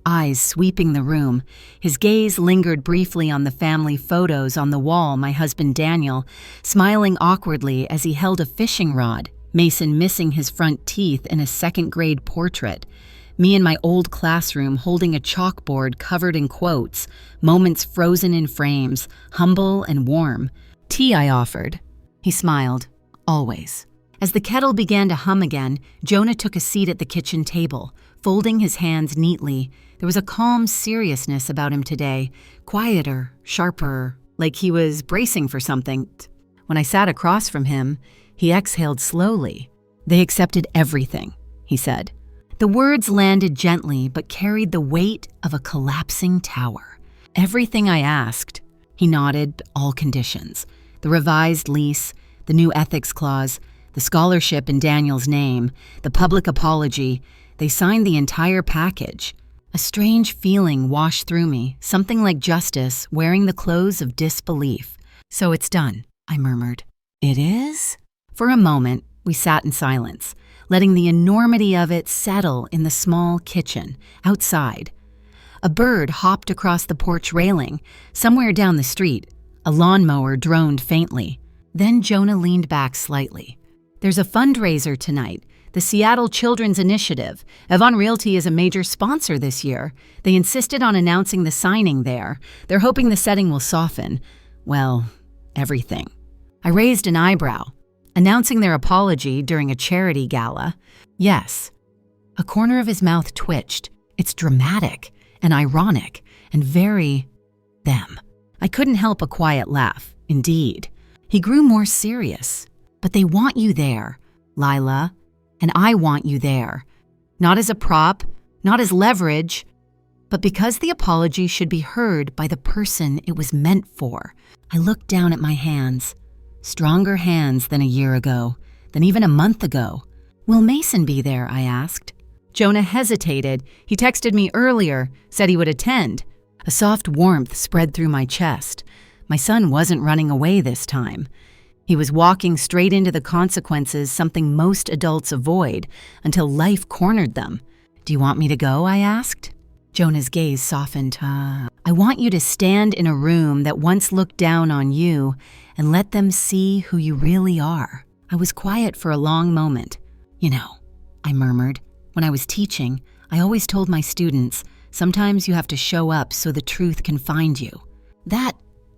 eyes sweeping the room. His gaze lingered briefly on the family photos on the wall, my husband Daniel, smiling awkwardly as he held a fishing rod, Mason missing his front teeth in a second-grade portrait, me in my old classroom holding a chalkboard covered in quotes, moments frozen in frames, humble and warm. Tea, I offered. He smiled, always. As the kettle began to hum again, Jonah took a seat at the kitchen table, folding his hands neatly. There was a calm seriousness about him today, quieter, sharper, like he was bracing for something. When I sat across from him, he exhaled slowly. They accepted everything, he said. The words landed gently but carried the weight of a collapsing tower. Everything I asked. He nodded, all conditions. The revised lease, the new ethics clause, the scholarship in Daniel's name, the public apology. They signed the entire package. A strange feeling washed through me, something like justice wearing the clothes of disbelief. So it's done, I murmured. It is? For a moment, we sat in silence, letting the enormity of it settle in the small kitchen, outside. A bird hopped across the porch railing. Somewhere down the street, a lawnmower droned faintly. Then Jonah leaned back slightly. There's a fundraiser tonight, the Seattle Children's Initiative. Avon Realty is a major sponsor this year. They insisted on announcing the signing there. They're hoping the setting will soften, well, everything. I raised an eyebrow. Announcing their apology during a charity gala. Yes. A corner of his mouth twitched. It's dramatic and ironic and very them. I couldn't help a quiet laugh. Indeed. He grew more serious. But they want you there, Lila, and I want you there. Not as a prop, not as leverage, but because the apology should be heard by the person it was meant for. I looked down at my hands. Stronger hands than a year ago, than even a month ago. Will Mason be there? I asked. Jonah hesitated. He texted me earlier, said he would attend. A soft warmth spread through my chest. My son wasn't running away this time. He was walking straight into the consequences, something most adults avoid, until life cornered them. Do you want me to go? I asked. Jonah's gaze softened. I want you to stand in a room that once looked down on you and let them see who you really are. I was quiet for a long moment. You know, I murmured. When I was teaching, I always told my students, sometimes you have to show up so the truth can find you. That,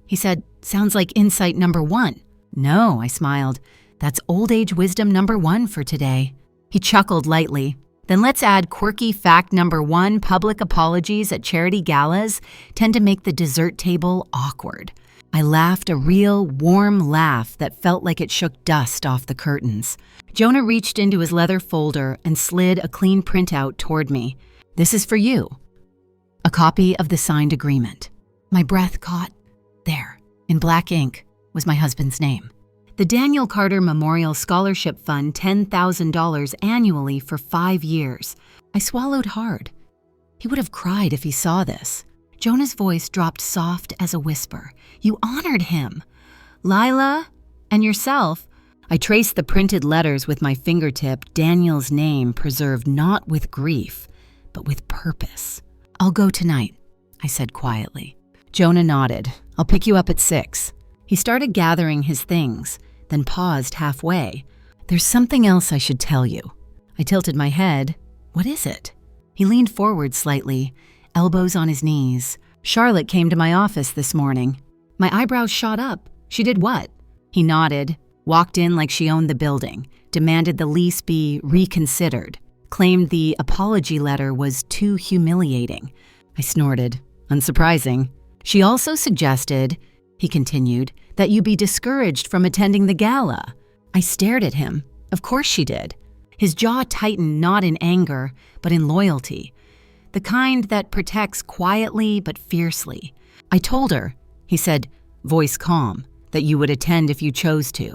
he said, sounds like insight number 1. No, I smiled. That's old age wisdom number 1 for today. He chuckled lightly. Then let's add quirky fact number 1, public apologies at charity galas tend to make the dessert table awkward. I laughed a real, warm laugh that felt like it shook dust off the curtains. Jonah reached into his leather folder and slid a clean printout toward me. This is for you. A copy of the signed agreement. My breath caught. There, in black ink, was my husband's name. The Daniel Carter Memorial Scholarship Fund, $10,000 annually for 5 years. I swallowed hard. He would have cried if he saw this. Jonah's voice dropped soft as a whisper. You honored him. Lila, and yourself. I traced the printed letters with my fingertip, Daniel's name preserved not with grief, but with purpose. I'll go tonight, I said quietly. Jonah nodded. I'll pick you up at 6. He started gathering his things, then paused halfway. There's something else I should tell you. I tilted my head. What is it? He leaned forward slightly, elbows on his knees. Charlotte came to my office this morning. My eyebrows shot up. She did what? He nodded, walked in like she owned the building, demanded the lease be reconsidered, claimed the apology letter was too humiliating. I snorted. Unsurprising. She also suggested, he continued, that you be discouraged from attending the gala. I stared at him. Of course she did. His jaw tightened not in anger, but in loyalty. The kind that protects quietly but fiercely. I told her, he said, voice calm, that you would attend if you chose to,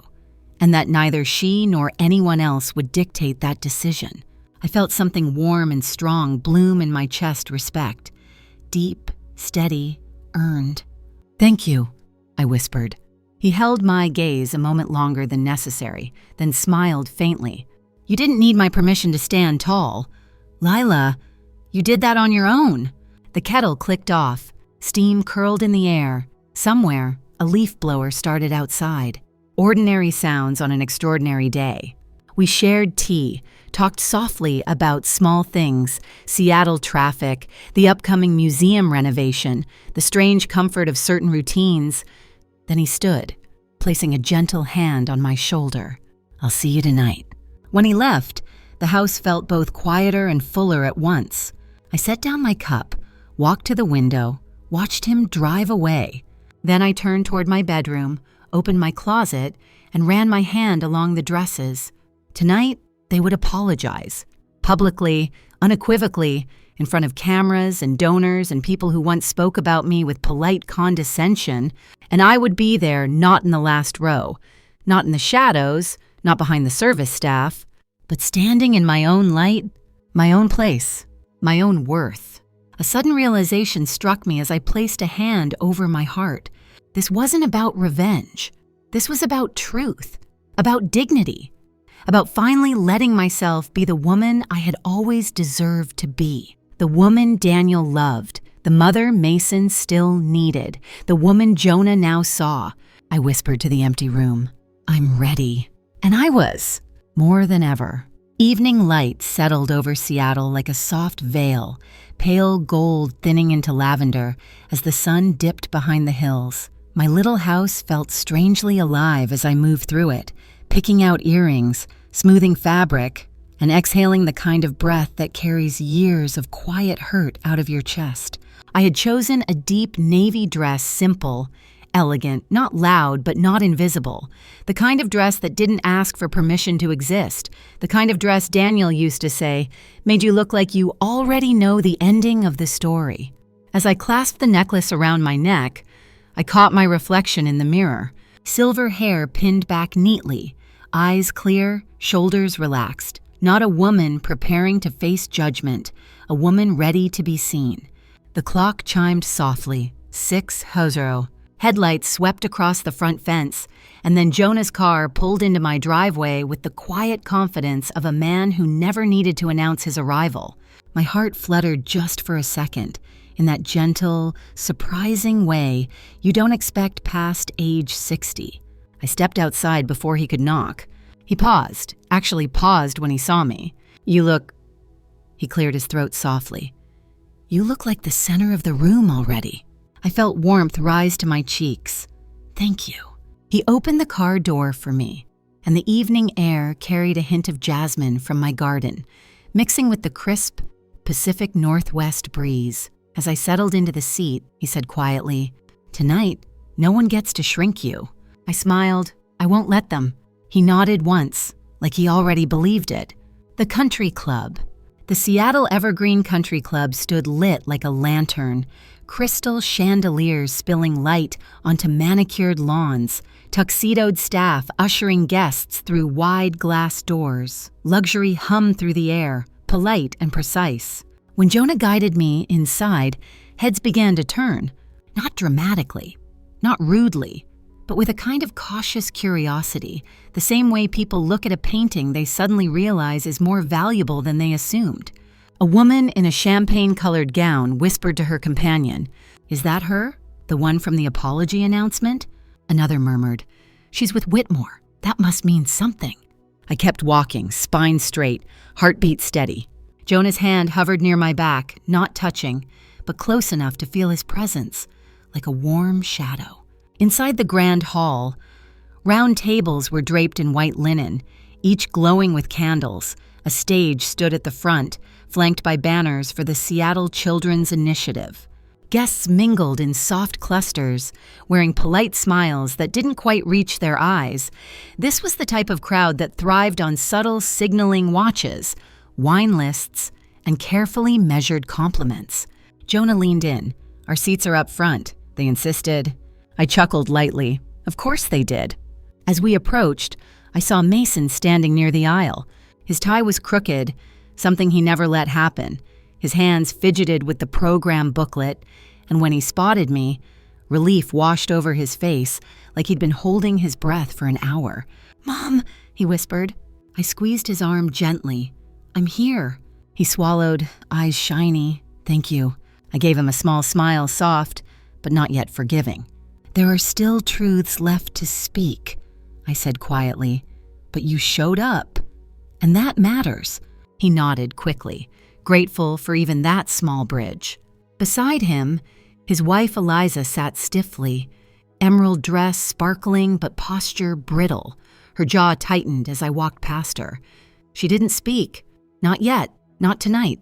and that neither she nor anyone else would dictate that decision. I felt something warm and strong bloom in my chest respect. Deep, steady, earned. Thank you, I whispered. He held my gaze a moment longer than necessary, then smiled faintly. You didn't need my permission to stand tall. Lila, you did that on your own. The kettle clicked off. Steam curled in the air. Somewhere, a leaf blower started outside. Ordinary sounds on an extraordinary day. We shared tea, talked softly about small things, Seattle traffic, the upcoming museum renovation, the strange comfort of certain routines. Then he stood, placing a gentle hand on my shoulder. I'll see you tonight. When he left, the house felt both quieter and fuller at once. I set down my cup, walked to the window, watched him drive away. Then I turned toward my bedroom, opened my closet, and ran my hand along the dresses. Tonight, they would apologize. Publicly, unequivocally, in front of cameras and donors and people who once spoke about me with polite condescension, and I would be there, not in the last row, not in the shadows, not behind the service staff, but standing in my own light, my own place, my own worth. A sudden realization struck me as I placed a hand over my heart. This wasn't about revenge. This was about truth, about dignity, about finally letting myself be the woman I had always deserved to be, the woman Daniel loved, the mother Mason still needed, the woman Jonah now saw. I whispered to the empty room, I'm ready. And I was, more than ever. Evening light settled over Seattle like a soft veil, pale gold thinning into lavender as the sun dipped behind the hills. My little house felt strangely alive as I moved through it, picking out earrings, smoothing fabric, and exhaling the kind of breath that carries years of quiet hurt out of your chest. I had chosen a deep navy dress, simple, elegant, not loud, but not invisible. The kind of dress that didn't ask for permission to exist. The kind of dress Daniel used to say made you look like you already know the ending of the story. As I clasped the necklace around my neck, I caught my reflection in the mirror. Silver hair pinned back neatly, eyes clear, shoulders relaxed. Not a woman preparing to face judgment, a woman ready to be seen. The clock chimed softly, 6:00. Headlights swept across the front fence, and then Jonah's car pulled into my driveway with the quiet confidence of a man who never needed to announce his arrival. My heart fluttered just for a second, in that gentle, surprising way you don't expect past age 60. I stepped outside before he could knock. He paused, actually paused when he saw me. You look He cleared his throat softly. "You look like the center of the room already." I felt warmth rise to my cheeks. "Thank you." He opened the car door for me, and the evening air carried a hint of jasmine from my garden, mixing with the crisp Pacific Northwest breeze. As I settled into the seat, he said quietly, "Tonight, no one gets to shrink you." I smiled. "I won't let them." He nodded once, like he already believed it. The country club. The Seattle Evergreen Country Club stood lit like a lantern, crystal chandeliers spilling light onto manicured lawns, tuxedoed staff ushering guests through wide glass doors. Luxury hummed through the air, polite and precise. When Jonah guided me inside, heads began to turn, not dramatically, not rudely, but with a kind of cautious curiosity, the same way people look at a painting they suddenly realize is more valuable than they assumed. A woman in a champagne-colored gown whispered to her companion, "Is that her? The one from the apology announcement?" Another murmured, "She's with Whitmore. That must mean something." I kept walking, spine straight, heartbeat steady. Jonah's hand hovered near my back, not touching, but close enough to feel his presence, like a warm shadow. Inside the grand hall, round tables were draped in white linen, each glowing with candles. A stage stood at the front, flanked by banners for the Seattle Children's Initiative. Guests mingled in soft clusters, wearing polite smiles that didn't quite reach their eyes. This was the type of crowd that thrived on subtle signaling watches, wine lists, and carefully measured compliments. Jonah leaned in. "Our seats are up front," they insisted. I chuckled lightly. Of course they did. As we approached, I saw Mason standing near the aisle. His tie was crooked, something he never let happen. His hands fidgeted with the program booklet, and when he spotted me, relief washed over his face like he'd been holding his breath for an hour. "Mom," he whispered. I squeezed his arm gently. "I'm here." He swallowed, eyes shiny. "Thank you." I gave him a small smile, soft, but not yet forgiving. "There are still truths left to speak," I said quietly. "But you showed up, and that matters." He nodded quickly, grateful for even that small bridge. Beside him, his wife Eliza sat stiffly, emerald dress sparkling but posture brittle. Her jaw tightened as I walked past her. She didn't speak. Not yet. Not tonight.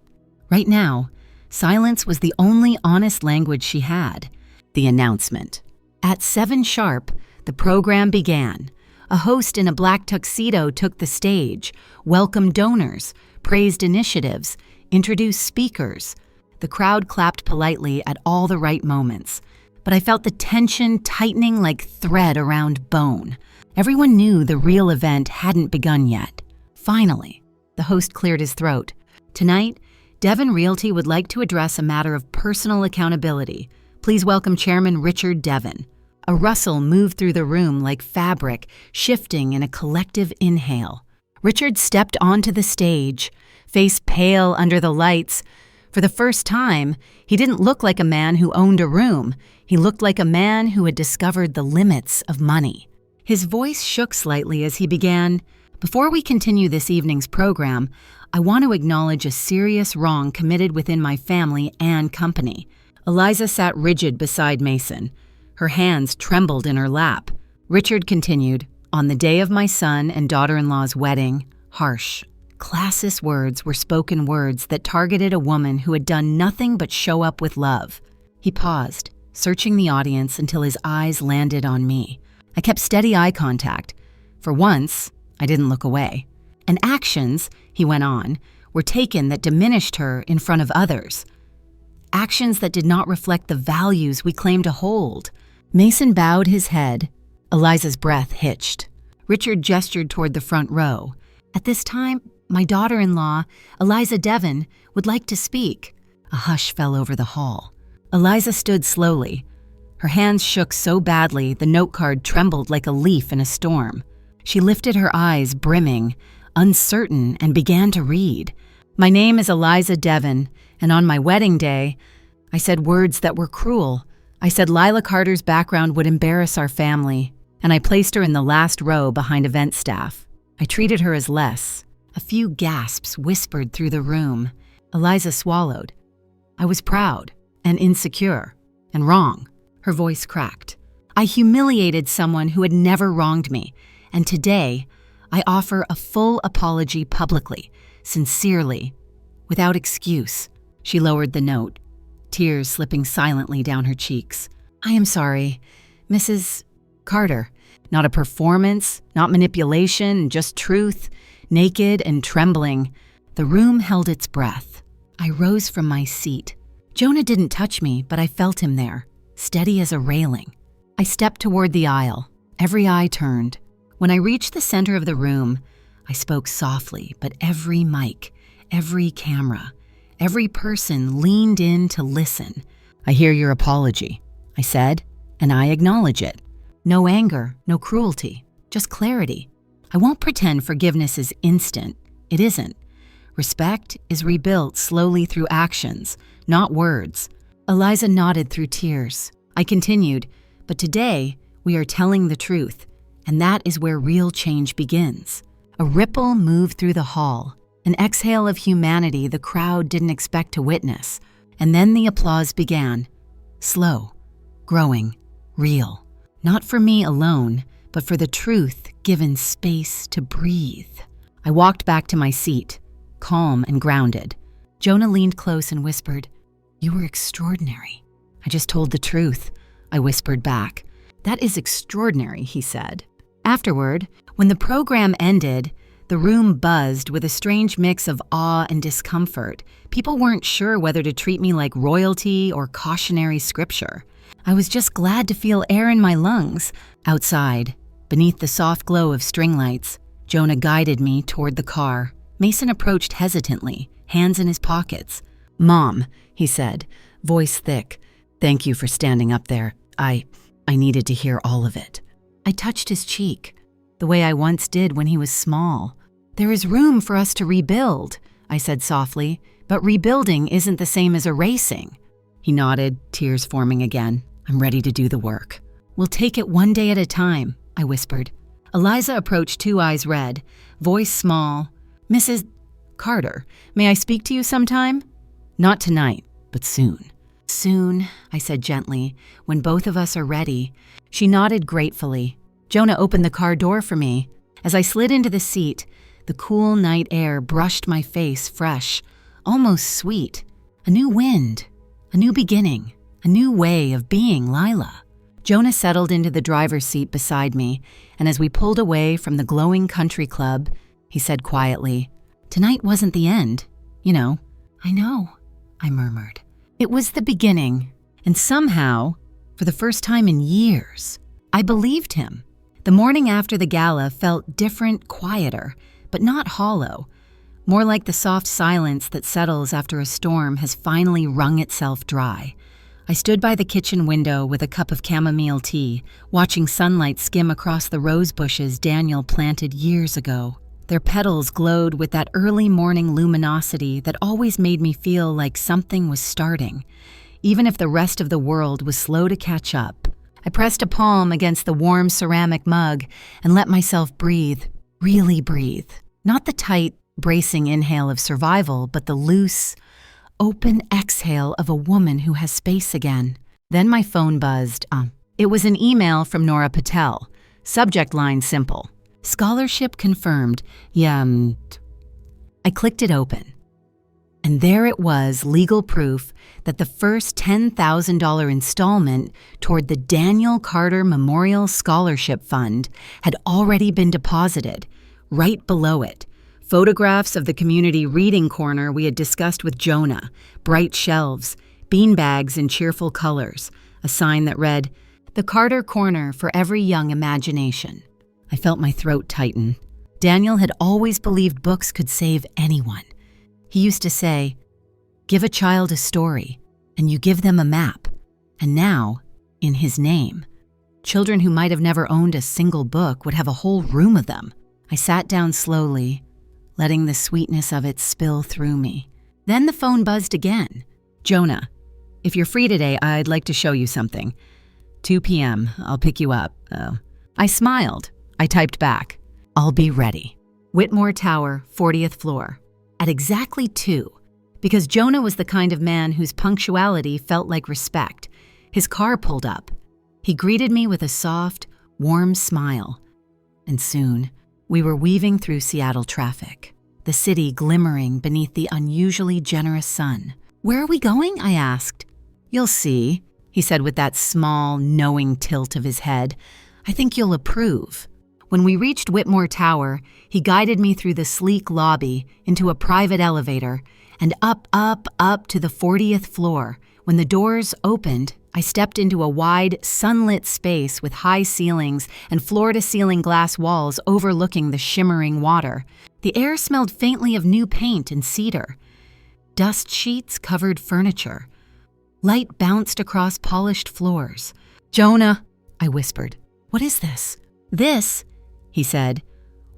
Right now, silence was the only honest language she had. The announcement. At 7 sharp, the program began. A host in a black tuxedo took the stage, welcomed donors, praised initiatives, introduced speakers. The crowd clapped politely at all the right moments, but I felt the tension tightening like thread around bone. Everyone knew the real event hadn't begun yet. Finally, the host cleared his throat. "Tonight, Devon Realty would like to address a matter of personal accountability. Please welcome Chairman Richard Devon." A rustle moved through the room like fabric, shifting in a collective inhale. Richard stepped onto the stage, face pale under the lights. For the first time, he didn't look like a man who owned a room. He looked like a man who had discovered the limits of money. His voice shook slightly as he began, "Before we continue this evening's program, I want to acknowledge a serious wrong committed within my family and company." Eliza sat rigid beside Mason. Her hands trembled in her lap. Richard continued, "On the day of my son and daughter-in-law's wedding," harsh, classist words were spoken words that targeted a woman who had done nothing but show up with love. He paused, searching the audience until his eyes landed on me. I kept steady eye contact. For once, I didn't look away. "And actions," he went on, "were taken that diminished her in front of others. Actions that did not reflect the values we claim to hold." Mason bowed his head. Eliza's breath hitched. Richard gestured toward the front row. "At this time, my daughter-in-law, Eliza Devon, would like to speak." A hush fell over the hall. Eliza stood slowly. Her hands shook so badly the note card trembled like a leaf in a storm. She lifted her eyes, brimming, uncertain, and began to read. "My name is Eliza Devon, and on my wedding day, I said words that were cruel. I said Lila Carter's background would embarrass our family, and I placed her in the last row behind event staff. I treated her as less." A few gasps whispered through the room. Eliza swallowed. I was proud and insecure and wrong. Her voice cracked. I humiliated someone who had never wronged me, and today I offer a full apology publicly, sincerely, without excuse. She lowered the note, tears slipping silently down her cheeks. I am sorry, Mrs. Carter. Not a performance, not manipulation, just truth, naked and trembling. The room held its breath. I rose from my seat. Jonah didn't touch me, but I felt him there, steady as a railing. I stepped toward the aisle. Every eye turned. When I reached the center of the room, I spoke softly, but every mic, every camera, every person leaned in to listen. I hear your apology, I said, and I acknowledge it. No anger, no cruelty, just clarity. I won't pretend forgiveness is instant. It isn't. Respect is rebuilt slowly through actions, not words. Eliza nodded through tears. I continued, but today we are telling the truth, and that is where real change begins. A ripple moved through the hall, an exhale of humanity the crowd didn't expect to witness, and then the applause began. Slow, growing, real. Not for me alone, but for the truth given space to breathe. I walked back to my seat, calm and grounded. Jonah leaned close and whispered, "You were extraordinary." "I just told the truth," I whispered back. "That is extraordinary," he said. Afterward, when the program ended, the room buzzed with a strange mix of awe and discomfort. People weren't sure whether to treat me like royalty or cautionary scripture. I was just glad to feel air in my lungs. Outside, beneath the soft glow of string lights, Jonah guided me toward the car. Mason approached hesitantly, hands in his pockets. "Mom," he said, voice thick, "thank you for standing up there. I needed to hear all of it." I touched his cheek, the way I once did when he was small. "There is room for us to rebuild," I said softly, "but rebuilding isn't the same as erasing." He nodded, tears forming again. "I'm ready to do the work." "We'll take it one day at a time," I whispered. Eliza approached, two eyes red, voice small. "Mrs. Carter, may I speak to you sometime?" "Not tonight, but soon." "Soon," I said gently, "when both of us are ready." She nodded gratefully. Jonah opened the car door for me. As I slid into the seat, the cool night air brushed my face fresh, almost sweet. A new wind, a new beginning, a new way of being Lila. Jonah settled into the driver's seat beside me, and as we pulled away from the glowing country club, he said quietly, "Tonight wasn't the end, you know." "I know," I murmured. It was the beginning, and somehow, for the first time in years, I believed him. The morning after the gala felt different, quieter, but not hollow, more like the soft silence that settles after a storm has finally wrung itself dry. I stood by the kitchen window with a cup of chamomile tea, watching sunlight skim across the rose bushes Daniel planted years ago. Their petals glowed with that early morning luminosity that always made me feel like something was starting, even if the rest of the world was slow to catch up. I pressed a palm against the warm ceramic mug and let myself breathe, really breathe. Not the tight, bracing inhale of survival, but the loose, open exhale of a woman who has space again. Then my phone buzzed. It was an email from Nora Patel. Subject line simple. "Scholarship confirmed." I clicked it open. And there it was, legal proof that the first $10,000 installment toward the Daniel Carter Memorial Scholarship Fund had already been deposited. Right below it, photographs of the community reading corner we had discussed with Jonah, bright shelves, beanbags in cheerful colors, a sign that read, "The Carter Corner for Every Young Imagination." I felt my throat tighten. Daniel had always believed books could save anyone. He used to say, "Give a child a story, and you give them a map." And now, in his name, children who might have never owned a single book would have a whole room of them. I sat down slowly, letting the sweetness of it spill through me. Then the phone buzzed again. "Jonah, if you're free today, I'd like to show you something. 2 p.m., I'll pick you up." I smiled. I typed back, "I'll be ready." Whitmore Tower, 40th floor. At exactly 2, because Jonah was the kind of man whose punctuality felt like respect. His car pulled up. He greeted me with a soft, warm smile. And soon, we were weaving through Seattle traffic, the city glimmering beneath the unusually generous sun. "Where are we going?" I asked. "You'll see," he said with that small, knowing tilt of his head. "I think you'll approve." When we reached Whitmore Tower, he guided me through the sleek lobby into a private elevator and up to the 40th floor. When the doors opened, I stepped into a wide, sunlit space with high ceilings and floor-to-ceiling glass walls overlooking the shimmering water. The air smelled faintly of new paint and cedar. Dust sheets covered furniture. Light bounced across polished floors. "Jonah," I whispered. "What is this?" "This," he said,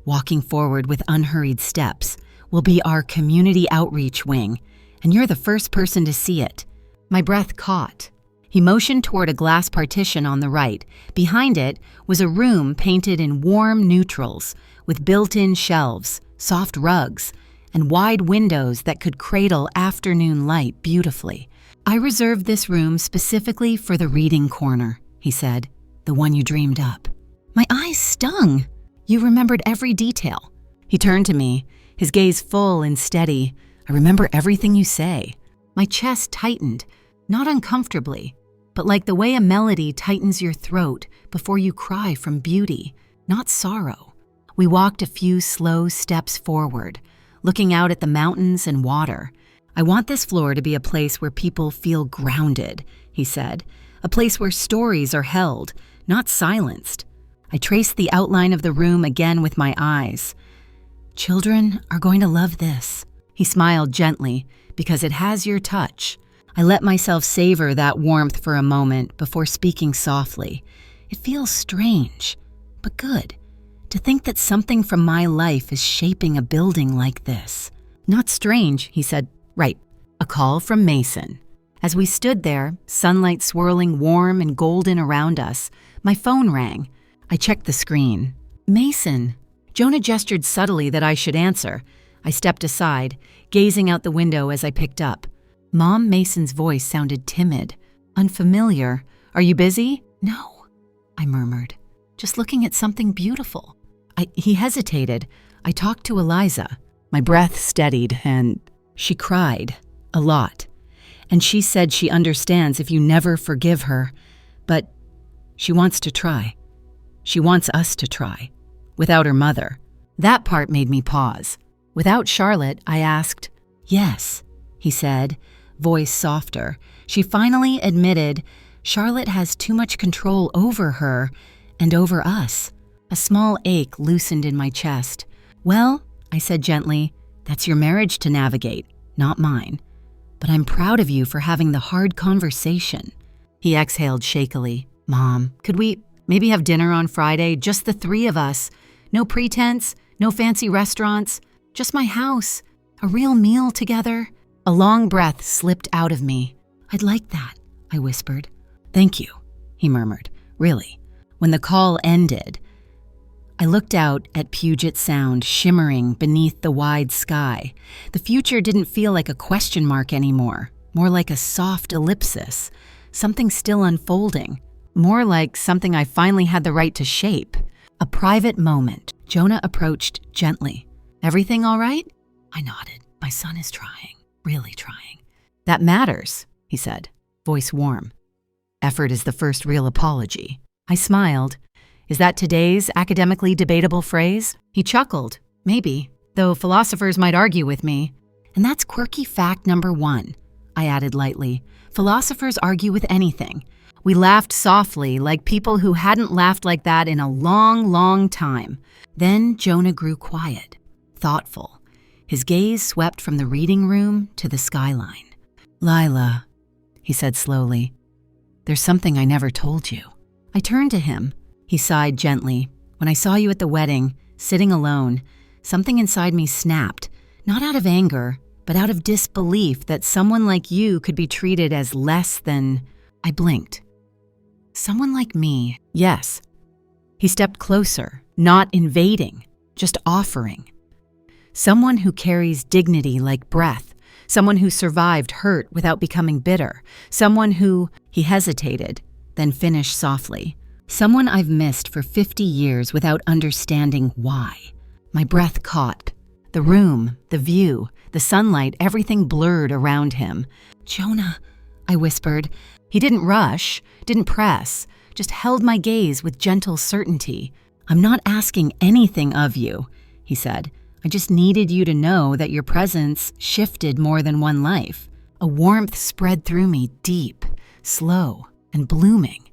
walking forward with unhurried steps, "will be our community outreach wing, and you're the first person to see it." My breath caught. He motioned toward a glass partition on the right. Behind it was a room painted in warm neutrals, with built-in shelves, soft rugs, and wide windows that could cradle afternoon light beautifully. "I reserved this room specifically for the reading corner," he said, "the one you dreamed up." My eyes stung. "You remembered every detail." He turned to me, his gaze full and steady. "I remember everything you say." My chest tightened, not uncomfortably, but like the way a melody tightens your throat before you cry from beauty, not sorrow. We walked a few slow steps forward, looking out at the mountains and water. "I want this floor to be a place where people feel grounded," he said, "a place where stories are held, not silenced." I traced the outline of the room again with my eyes. "Children are going to love this." He smiled gently, "because it has your touch." I let myself savor that warmth for a moment before speaking softly. It feels strange, but good, to think that something from my life is shaping a building like this. "Not strange," he said. "Right, a call from Mason." As we stood there, sunlight swirling warm and golden around us, my phone rang. I checked the screen. "Mason." Jonah gestured subtly that I should answer. I stepped aside, gazing out the window as I picked up. Mom Mason's voice sounded timid, unfamiliar. "Are you busy?" "No," I murmured, "just looking at something beautiful." He hesitated. "I talked to Eliza." My breath steadied, and she cried a lot. And she said she understands if you never forgive her, but she wants to try. She wants us to try, without her mother. That part made me pause. Without Charlotte, I asked. "Yes," he said, voice softer. She finally admitted Charlotte has too much control over her and over us. A small ache loosened in my chest. "Well," I said gently, "that's your marriage to navigate, not mine. But I'm proud of you for having the hard conversation." He exhaled shakily. "Mom, could we maybe have dinner on Friday, just the three of us? No pretense, no fancy restaurants, just my house, a real meal together." A long breath slipped out of me. "I'd like that," I whispered. "Thank you," he murmured. "Really." When the call ended, I looked out at Puget Sound shimmering beneath the wide sky. The future didn't feel like a question mark anymore, more like a soft ellipsis, something still unfolding, more like something I finally had the right to shape. A private moment. Jonah approached gently. "Everything all right?" I nodded. "My son is trying, really trying." "That matters," he said, voice warm. "Effort is the first real apology." I smiled. "Is that today's academically debatable phrase?" He chuckled. "Maybe, though philosophers might argue with me." "And that's quirky fact number 1, I added lightly. "Philosophers argue with anything." We laughed softly, like people who hadn't laughed like that in a long, long time. Then Jonah grew quiet, thoughtful. His gaze swept from the reading room to the skyline. "Lila," he said slowly, "there's something I never told you." I turned to him. He sighed gently. "When I saw you at the wedding, sitting alone, something inside me snapped, not out of anger, but out of disbelief that someone like you could be treated as less than..." I blinked. "Someone like me?" "Yes." He stepped closer, not invading, just offering. "Someone who carries dignity like breath, someone who survived hurt without becoming bitter, someone who, he hesitated, then finished softly, someone I've missed for 50 years without understanding why. My breath caught. The room, the view, the sunlight, everything blurred around him. "Jonah," I whispered. He didn't rush, didn't press, just held my gaze with gentle certainty. "I'm not asking anything of you," he said. "I just needed you to know that your presence shifted more than one life." A warmth spread through me, deep, slow, and blooming.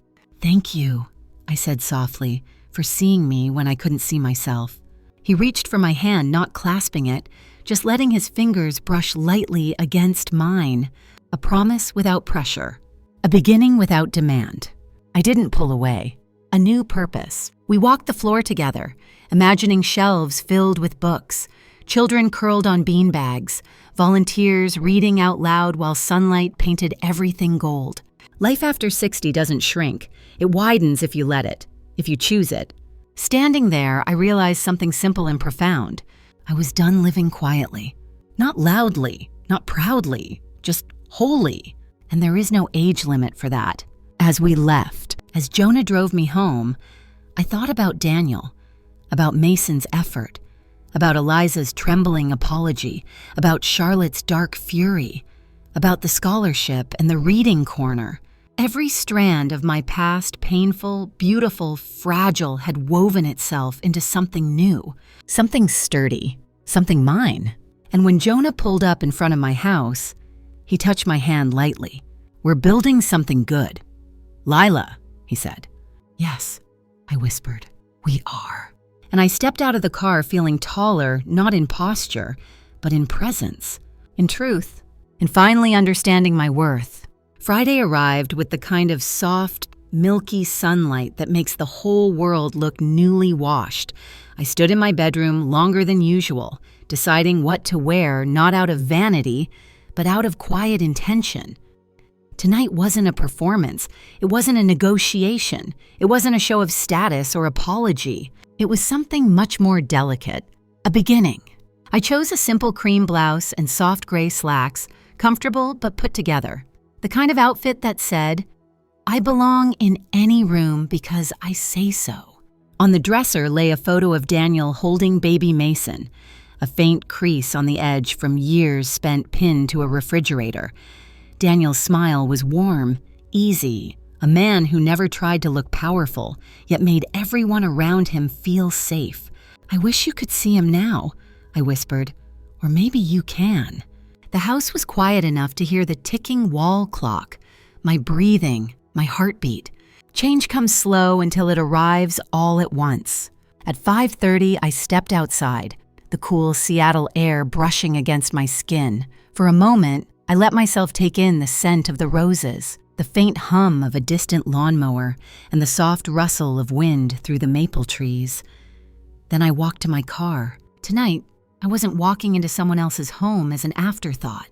"Thank you," I said softly, "for seeing me when I couldn't see myself." He reached for my hand, not clasping it, just letting his fingers brush lightly against mine. A promise without pressure. A beginning without demand. I didn't pull away. A new purpose. We walked the floor together, imagining shelves filled with books, children curled on beanbags, volunteers reading out loud while sunlight painted everything gold. Life after 60 doesn't shrink. It widens if you let it, if you choose it. Standing there, I realized something simple and profound. I was done living quietly. Not loudly, not proudly, just wholly. And there is no age limit for that. As we left, as Jonah drove me home, I thought about Daniel, about Mason's effort, about Eliza's trembling apology, about Charlotte's dark fury, about the scholarship and the reading corner. Every strand of my past, painful, beautiful, fragile, had woven itself into something new, something sturdy, something mine. And when Jonah pulled up in front of my house, he touched my hand lightly. "We're building something good." "Lila," he said. "Yes," I whispered. "We are." And I stepped out of the car feeling taller, not in posture, but in presence, in truth, and finally understanding my worth. Friday arrived with the kind of soft, milky sunlight that makes the whole world look newly washed. I stood in my bedroom longer than usual, deciding what to wear, not out of vanity, but out of quiet intention. Tonight wasn't a performance. It wasn't a negotiation. It wasn't a show of status or apology. It was something much more delicate, a beginning. I chose a simple cream blouse and soft gray slacks, comfortable but put together. The kind of outfit that said, "I belong in any room because I say so." On the dresser lay a photo of Daniel holding baby Mason, a faint crease on the edge from years spent pinned to a refrigerator. Daniel's smile was warm, easy, a man who never tried to look powerful, yet made everyone around him feel safe. "I wish you could see him now," I whispered, "or maybe you can." The house was quiet enough to hear the ticking wall clock, my breathing, my heartbeat. Change comes slow until it arrives all at once. At 5:30, I stepped outside, the cool Seattle air brushing against my skin. For a moment, I let myself take in the scent of the roses, the faint hum of a distant lawnmower, and the soft rustle of wind through the maple trees. Then I walked to my car. Tonight, I wasn't walking into someone else's home as an afterthought.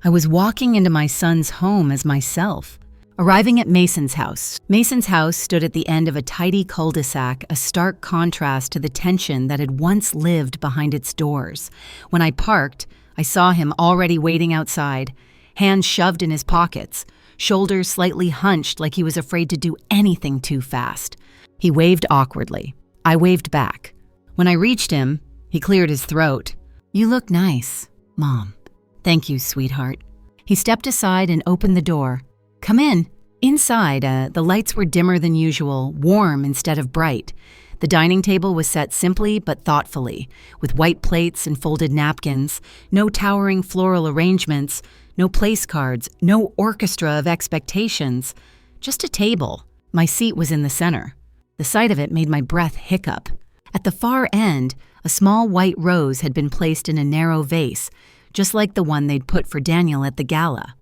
I was walking into my son's home as myself. Arriving at Mason's house. Mason's house stood at the end of a tidy cul-de-sac, a stark contrast to the tension that had once lived behind its doors. When I parked, I saw him already waiting outside, hands shoved in his pockets, shoulders slightly hunched like he was afraid to do anything too fast. He waved awkwardly. I waved back. When I reached him, he cleared his throat. "You look nice, Mom." "Thank you, sweetheart." He stepped aside and opened the door. "Come in." Inside, the lights were dimmer than usual, warm instead of bright. The dining table was set simply but thoughtfully, with white plates and folded napkins, no towering floral arrangements, no place cards, no orchestra of expectations, just a table. My seat was in the center. The sight of it made my breath hiccup. At the far end, a small white rose had been placed in a narrow vase, just like the one they'd put for Daniel at the gala.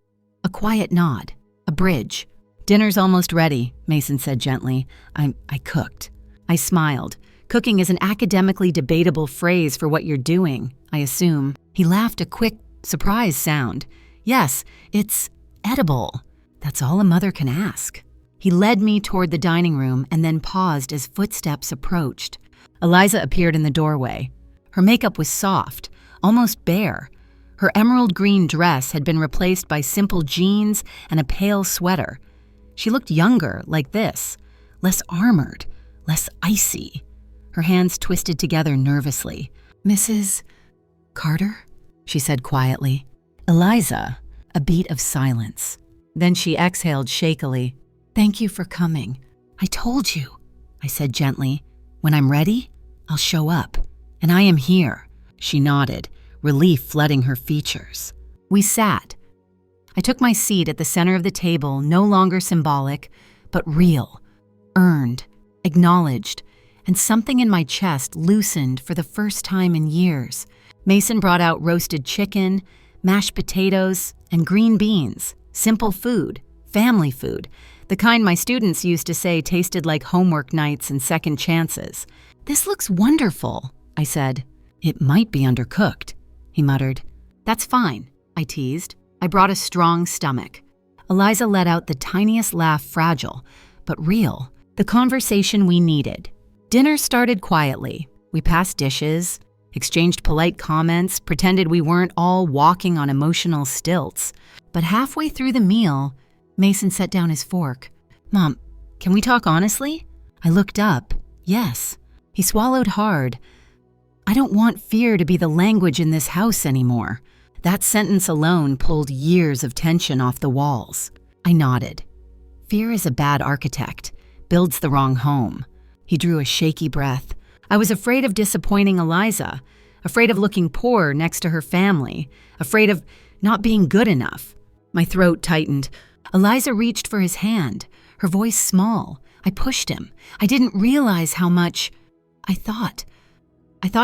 A quiet nod, a bridge. "Dinner's almost ready," Mason said gently. I cooked. I smiled. Cooking is an academically debatable phrase for what you're doing, I assume. He laughed a quick, surprised sound. "Yes, it's edible. That's all a mother can ask." He led me toward the dining room and then paused as footsteps approached. Eliza appeared in the doorway. Her makeup was soft, almost bare. Her emerald green dress had been replaced by simple jeans and a pale sweater. She looked younger, like this, less armored, less icy. Her hands twisted together nervously. "Mrs. Carter?" she said quietly. "Eliza," a beat of silence. Then she exhaled shakily. "Thank you for coming. I told you," I said gently. "When I'm ready, I'll show up. And I am here." She nodded, relief flooding her features. We sat. I took my seat at the center of the table, no longer symbolic, but real, earned, acknowledged, and something in my chest loosened for the first time in years. Mason brought out roasted chicken, mashed potatoes, and green beans. Simple food, family food, the kind my students used to say tasted like homework nights and second chances. "This looks wonderful," I said. "It might be undercooked," he muttered. "That's fine," I teased. I brought a strong stomach. Eliza let out the tiniest laugh, fragile, but real. The conversation we needed. Dinner started quietly. We passed dishes, exchanged polite comments, pretended we weren't all walking on emotional stilts. But halfway through the meal, Mason set down his fork. "Mom, can we talk honestly?" I looked up. Yes. He swallowed hard. "I don't want fear to be the language in this house anymore." That sentence alone pulled years of tension off the walls. I nodded. Fear is a bad architect, builds the wrong home. He drew a shaky breath. I was afraid of disappointing Eliza, afraid of looking poor next to her family, afraid of not being good enough. My throat tightened. Eliza reached for his hand, her voice small. I pushed him. I didn't realize how much I thought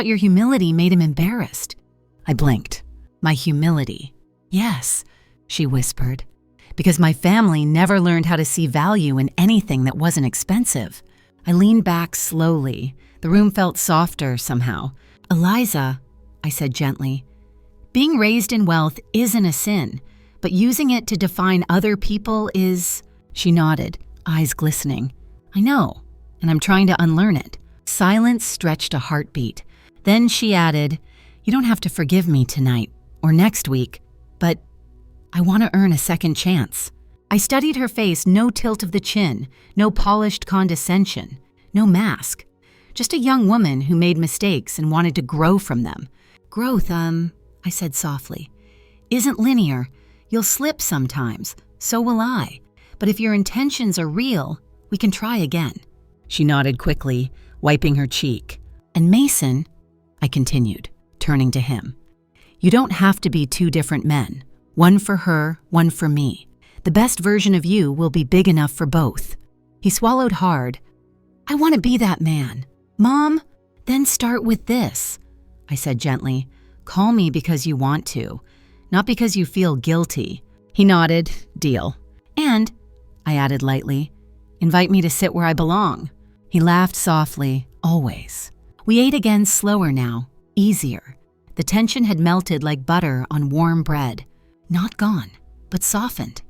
your humility made him embarrassed. I blinked. My humility. "Yes," she whispered, "because my family never learned how to see value in anything that wasn't expensive." I leaned back slowly. The room felt softer somehow. "Eliza," I said gently, "being raised in wealth isn't a sin, but using it to define other people is..." She nodded, eyes glistening. "I know, and I'm trying to unlearn it." Silence stretched a heartbeat. Then she added, "You don't have to forgive me tonight or next week, but I want to earn a second chance." I studied her face, no tilt of the chin, no polished condescension, no mask. Just a young woman who made mistakes and wanted to grow from them. "Growth, I said softly, "isn't linear. You'll slip sometimes, so will I. But if your intentions are real, we can try again." She nodded quickly, wiping her cheek. "And Mason," I continued, turning to him, "you don't have to be two different men. One for her, one for me. The best version of you will be big enough for both." He swallowed hard. "I want to be that man. Mom, then start with this," I said gently. "Call me because you want to, not because you feel guilty." He nodded. "Deal." "And," I added lightly, "invite me to sit where I belong." He laughed softly, always. We ate again, slower now, easier. The tension had melted like butter on warm bread. Not gone, but softened.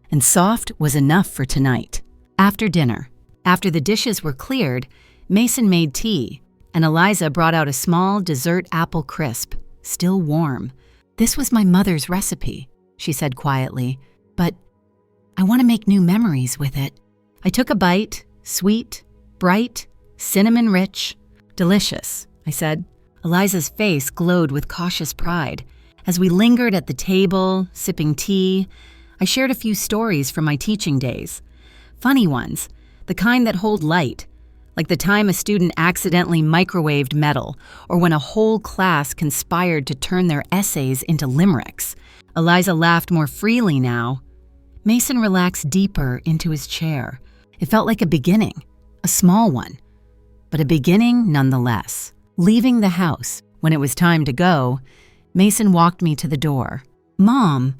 And soft was enough for tonight. After dinner, after the dishes were cleared, Mason made tea, and Eliza brought out a small dessert apple crisp, still warm. "This was my mother's recipe," she said quietly, "but I want to make new memories with it." I took a bite, sweet, bright, cinnamon-rich. "Delicious," I said. Eliza's face glowed with cautious pride. As we lingered at the table, sipping tea, I shared a few stories from my teaching days. Funny ones, the kind that hold light, like the time a student accidentally microwaved metal, or when a whole class conspired to turn their essays into limericks. Eliza laughed more freely now. Mason relaxed deeper into his chair. It felt like a beginning, a small one, but a beginning nonetheless. Leaving the house, when it was time to go, Mason walked me to the door. "Mom,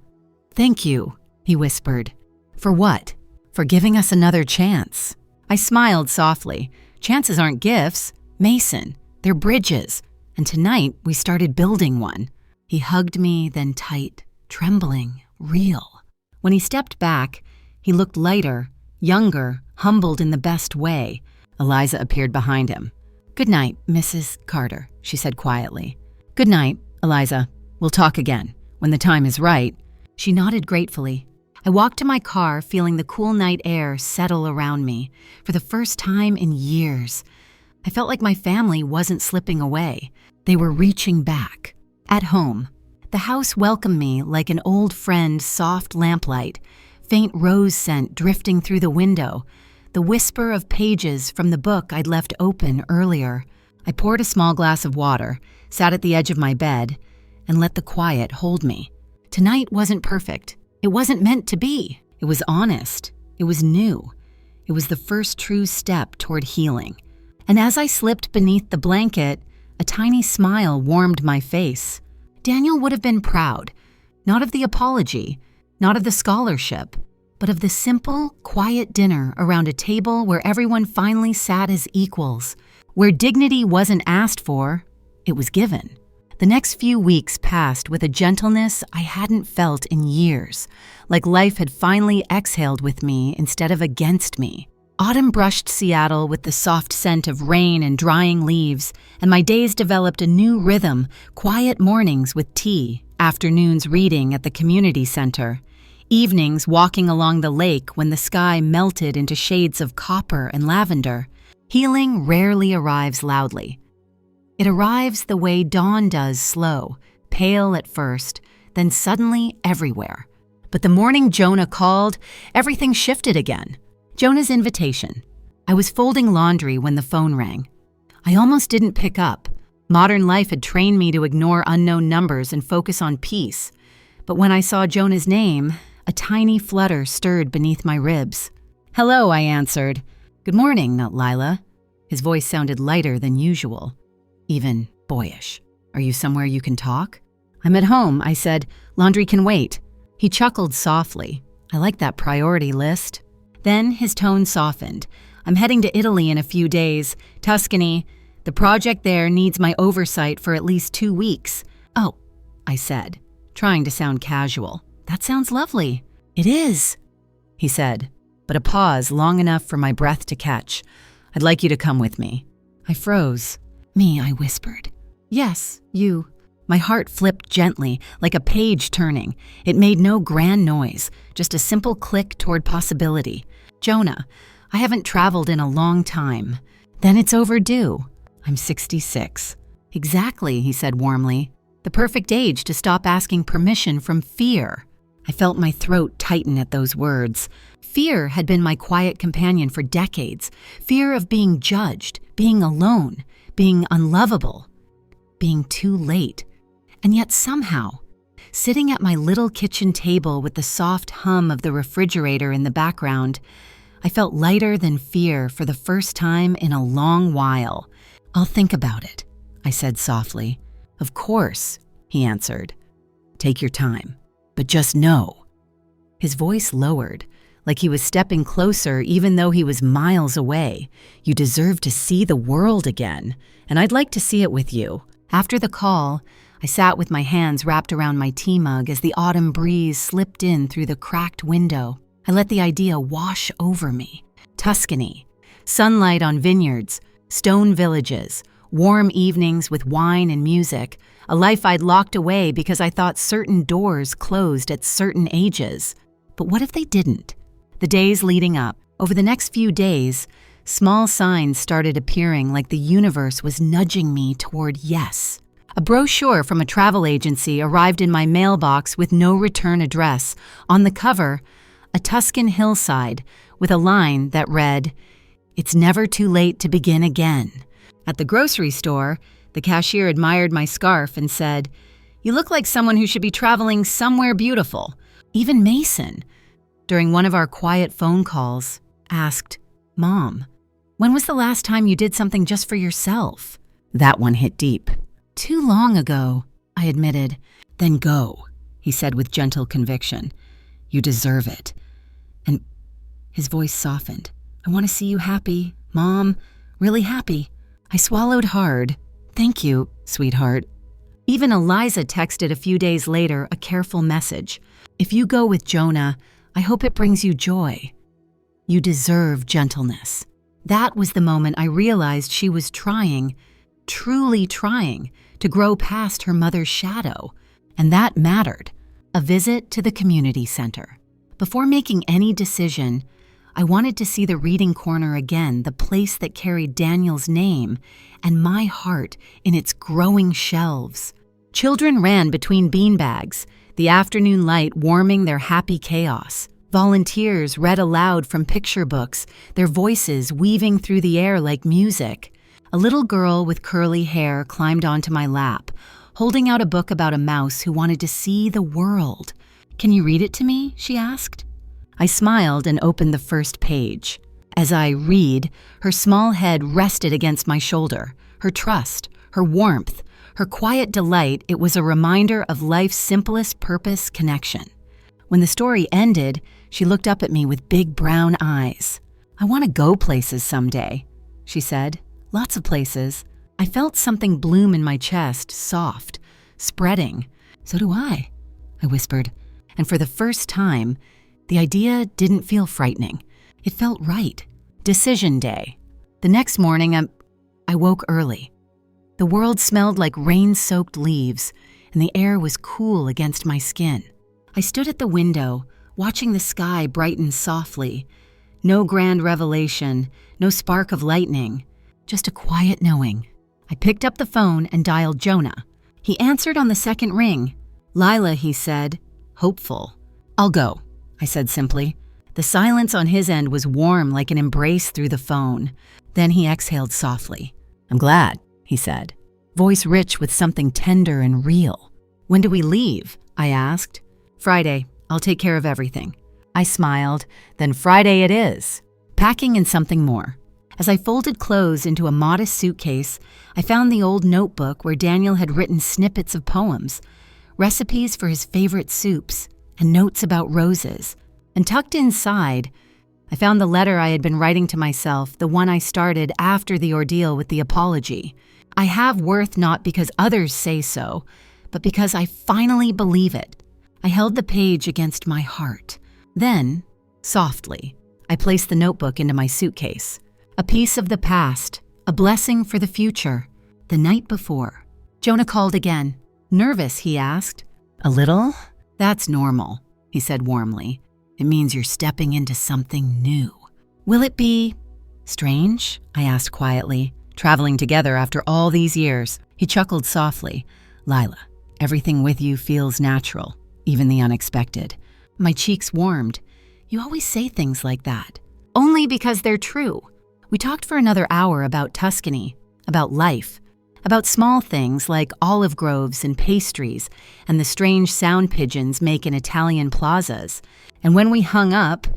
thank you," he whispered. "For what?" "For giving us another chance." I smiled softly. Chances aren't gifts, Mason. They're bridges. And tonight we started building one. He hugged me, then tight, trembling, real. When he stepped back, he looked lighter, younger, humbled in the best way. Eliza appeared behind him. "Good night, Mrs. Carter," she said quietly. "Good night, Eliza. We'll talk again. when the time is right." She nodded gratefully. I walked to my car, feeling the cool night air settle around me. For the first time in years, I felt like my family wasn't slipping away. They were reaching back. At home, the house welcomed me like an old friend's soft lamplight, faint rose scent drifting through the window, the whisper of pages from the book I'd left open earlier. I poured a small glass of water, sat at the edge of my bed, and let the quiet hold me. Tonight wasn't perfect. It wasn't meant to be. It was honest. It was new. It was the first true step toward healing. And as I slipped beneath the blanket, a tiny smile warmed my face. Daniel would have been proud, not of the apology, not of the scholarship, but of the simple, quiet dinner around a table where everyone finally sat as equals, where dignity wasn't asked for, it was given. The next few weeks passed with a gentleness I hadn't felt in years, like life had finally exhaled with me instead of against me. Autumn brushed Seattle with the soft scent of rain and drying leaves, and my days developed a new rhythm, quiet mornings with tea, afternoons reading at the community center, evenings walking along the lake when the sky melted into shades of copper and lavender. Healing rarely arrives loudly. It arrives the way dawn does, slow, pale at first, then suddenly everywhere. But the morning Jonah called, everything shifted again. Jonah's invitation. I was folding laundry when the phone rang. I almost didn't pick up. Modern life had trained me to ignore unknown numbers and focus on peace. But when I saw Jonah's name, a tiny flutter stirred beneath my ribs. "Hello," I answered. "Good morning, Lila." His voice sounded lighter than usual, even boyish. "Are you somewhere you can talk?" "I'm at home," I said. "Laundry can wait." He chuckled softly. I like that priority list. Then his tone softened. "I'm heading to Italy in a few days, Tuscany. The project there needs my oversight for at least 2 weeks. "Oh," I said, trying to sound casual. "That sounds lovely." "It is," he said, but a pause long enough for my breath to catch. "I'd like you to come with me." I froze. "Me," I whispered. "Yes, you." My heart flipped gently, like a page turning. It made no grand noise, just a simple click toward possibility. "Jonah, I haven't traveled in a long time." "Then it's overdue." "I'm 66. "Exactly," he said warmly. "The perfect age to stop asking permission from fear." I felt my throat tighten at those words. Fear had been my quiet companion for decades. Fear of being judged, being alone, being unlovable, being too late. And yet somehow, sitting at my little kitchen table with the soft hum of the refrigerator in the background, I felt lighter than fear for the first time in a long while. "I'll think about it," I said softly. "Of course," he answered. "Take your time, but just know." His voice lowered, like he was stepping closer even though he was miles away. "You deserve to see the world again, and I'd like to see it with you." After the call, I sat with my hands wrapped around my tea mug as the autumn breeze slipped in through the cracked window. I let the idea wash over me. Tuscany, sunlight on vineyards, stone villages, warm evenings with wine and music, a life I'd locked away because I thought certain doors closed at certain ages. But what if they didn't? The days leading up, over the next few days, small signs started appearing like the universe was nudging me toward yes. A brochure from a travel agency arrived in my mailbox with no return address. On the cover, a Tuscan hillside with a line that read, "It's never too late to begin again." At the grocery store, the cashier admired my scarf and said, "You look like someone who should be traveling somewhere beautiful." Even Mason, during one of our quiet phone calls, asked, "Mom, when was the last time you did something just for yourself?" That one hit deep. "Too long ago," I admitted. "Then go," he said with gentle conviction. "You deserve it." And his voice softened. "I want to see you happy, Mom, really happy." I swallowed hard. "Thank you, sweetheart." Even Eliza texted a few days later a careful message. "If you go with Jonah, I hope it brings you joy. You deserve gentleness." That was the moment I realized she was trying, truly trying, to grow past her mother's shadow. and that mattered. A visit to the community center. Before making any decision, I wanted to see the reading corner again, the place that carried Daniel's name and my heart in its growing shelves. Children ran between beanbags, the afternoon light warming their happy chaos. Volunteers read aloud from picture books, their voices weaving through the air like music. A little girl with curly hair climbed onto my lap, holding out a book about a mouse who wanted to see the world. "Can you read it to me?" she asked. I smiled and opened the first page. As I read, her small head rested against my shoulder. Her trust, her warmth, her quiet delight, it was a reminder of life's simplest purpose, connection. When the story ended, she looked up at me with big brown eyes. "I want to go places someday," she said. "Lots of places." I felt something bloom in my chest, soft, spreading. "So do I," I whispered. And for the first time, the idea didn't feel frightening. It felt right. Decision day. The next morning, I woke early. The world smelled like rain-soaked leaves, and the air was cool against my skin. I stood at the window, watching the sky brighten softly. No grand revelation, no spark of lightning, just a quiet knowing. I picked up the phone and dialed Jonah. He answered on the second ring. "Lila," he said, hopeful. "I'll go," I said simply. The silence on his end was warm like an embrace through the phone. Then he exhaled softly. "I'm glad," he said, voice rich with something tender and real. "When do we leave?" I asked. "Friday. I'll take care of everything." I smiled. "Then Friday it is." Packing and something more. As I folded clothes into a modest suitcase, I found the old notebook where Daniel had written snippets of poems, recipes for his favorite soups, and notes about roses. And tucked inside, I found the letter I had been writing to myself, the one I started after the ordeal with the apology. I have worth not because others say so, but because I finally believe it. I held the page against my heart. Then, softly, I placed the notebook into my suitcase. A piece of the past, a blessing for the future. The night before, Jonah called again. "Nervous?" he asked. "A little?" "That's normal," he said warmly. "It means you're stepping into something new." "Will it be strange?" I asked quietly. "Traveling together after all these years." He chuckled softly. "Lila, everything with you feels natural, even the unexpected." My cheeks warmed. "You always say things like that." "Only because they're true." We talked for another hour about Tuscany, about life, about small things like olive groves and pastries and the strange sound pigeons make in Italian plazas. And when we hung up,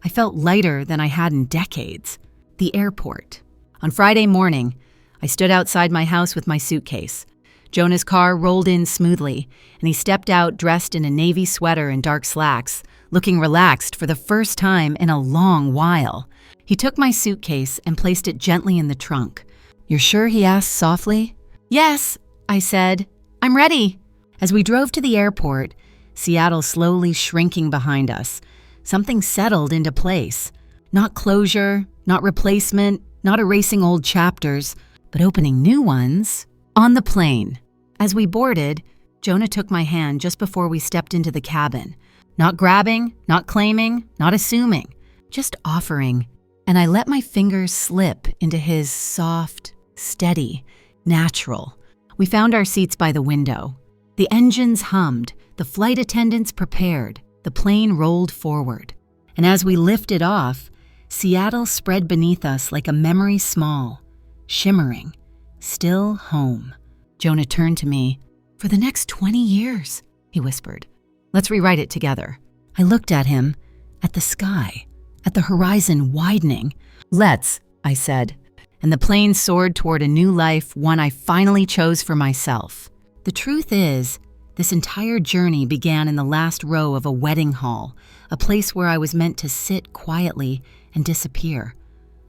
I felt lighter than I had in decades. The airport. On Friday morning, I stood outside my house with my suitcase. Jonah's car rolled in smoothly, and he stepped out dressed in a navy sweater and dark slacks, looking relaxed for the first time in a long while. He took my suitcase and placed it gently in the trunk. "You're sure?" he asked softly. "Yes," I said. "I'm ready." As we drove to the airport, Seattle slowly shrinking behind us, something settled into place. Not closure, not replacement, not erasing old chapters, but opening new ones. On the plane. As we boarded, Jonah took my hand just before we stepped into the cabin. Not grabbing, not claiming, not assuming, just offering. And I let my fingers slip into his soft, steady, natural. We found our seats by the window. The engines hummed, the flight attendants prepared, the plane rolled forward. And as we lifted off, Seattle spread beneath us like a memory small, shimmering, still home. Jonah turned to me. "For the next 20 years, he whispered. "Let's rewrite it together." I looked at him, at the sky, at the horizon widening. "Let's," I said. And the plane soared toward a new life, one I finally chose for myself. The truth is, this entire journey began in the last row of a wedding hall, a place where I was meant to sit quietly and disappear,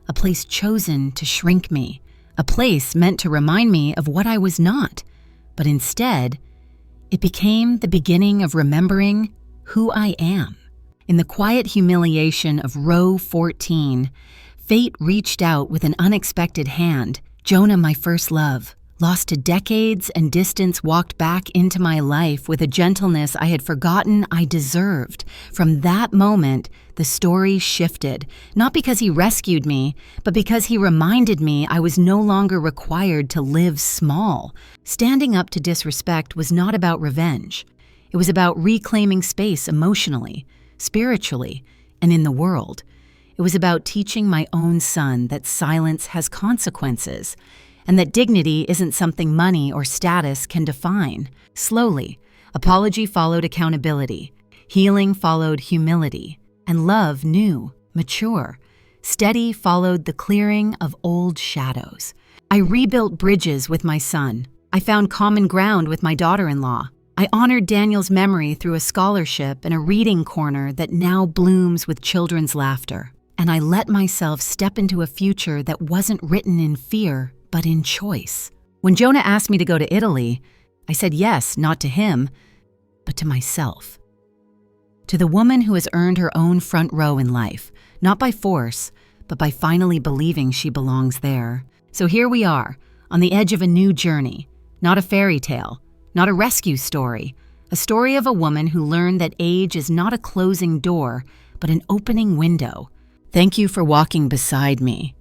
a place chosen to shrink me, a place meant to remind me of what I was not. But instead, it became the beginning of remembering who I am. In the quiet humiliation of row 14, fate reached out with an unexpected hand. Jonah, my first love, lost to decades and distance, walked back into my life with a gentleness I had forgotten I deserved. From that moment, the story shifted, not because he rescued me, but because he reminded me I was no longer required to live small. Standing up to disrespect was not about revenge. It was about reclaiming space emotionally, spiritually, and in the world. It was about teaching my own son that silence has consequences, and that dignity isn't something money or status can define. Slowly, apology followed accountability, healing followed humility, and love new, mature, steady followed the clearing of old shadows. I rebuilt bridges with my son. I found common ground with my daughter-in-law. I honored Daniel's memory through a scholarship and a reading corner that now blooms with children's laughter. And I let myself step into a future that wasn't written in fear, but in choice. When Jonah asked me to go to Italy, I said yes, not to him, but to myself. To the woman who has earned her own front row in life, not by force, but by finally believing she belongs there. So here we are, on the edge of a new journey, not a fairy tale, not a rescue story, a story of a woman who learned that age is not a closing door, but an opening window. Thank you for walking beside me.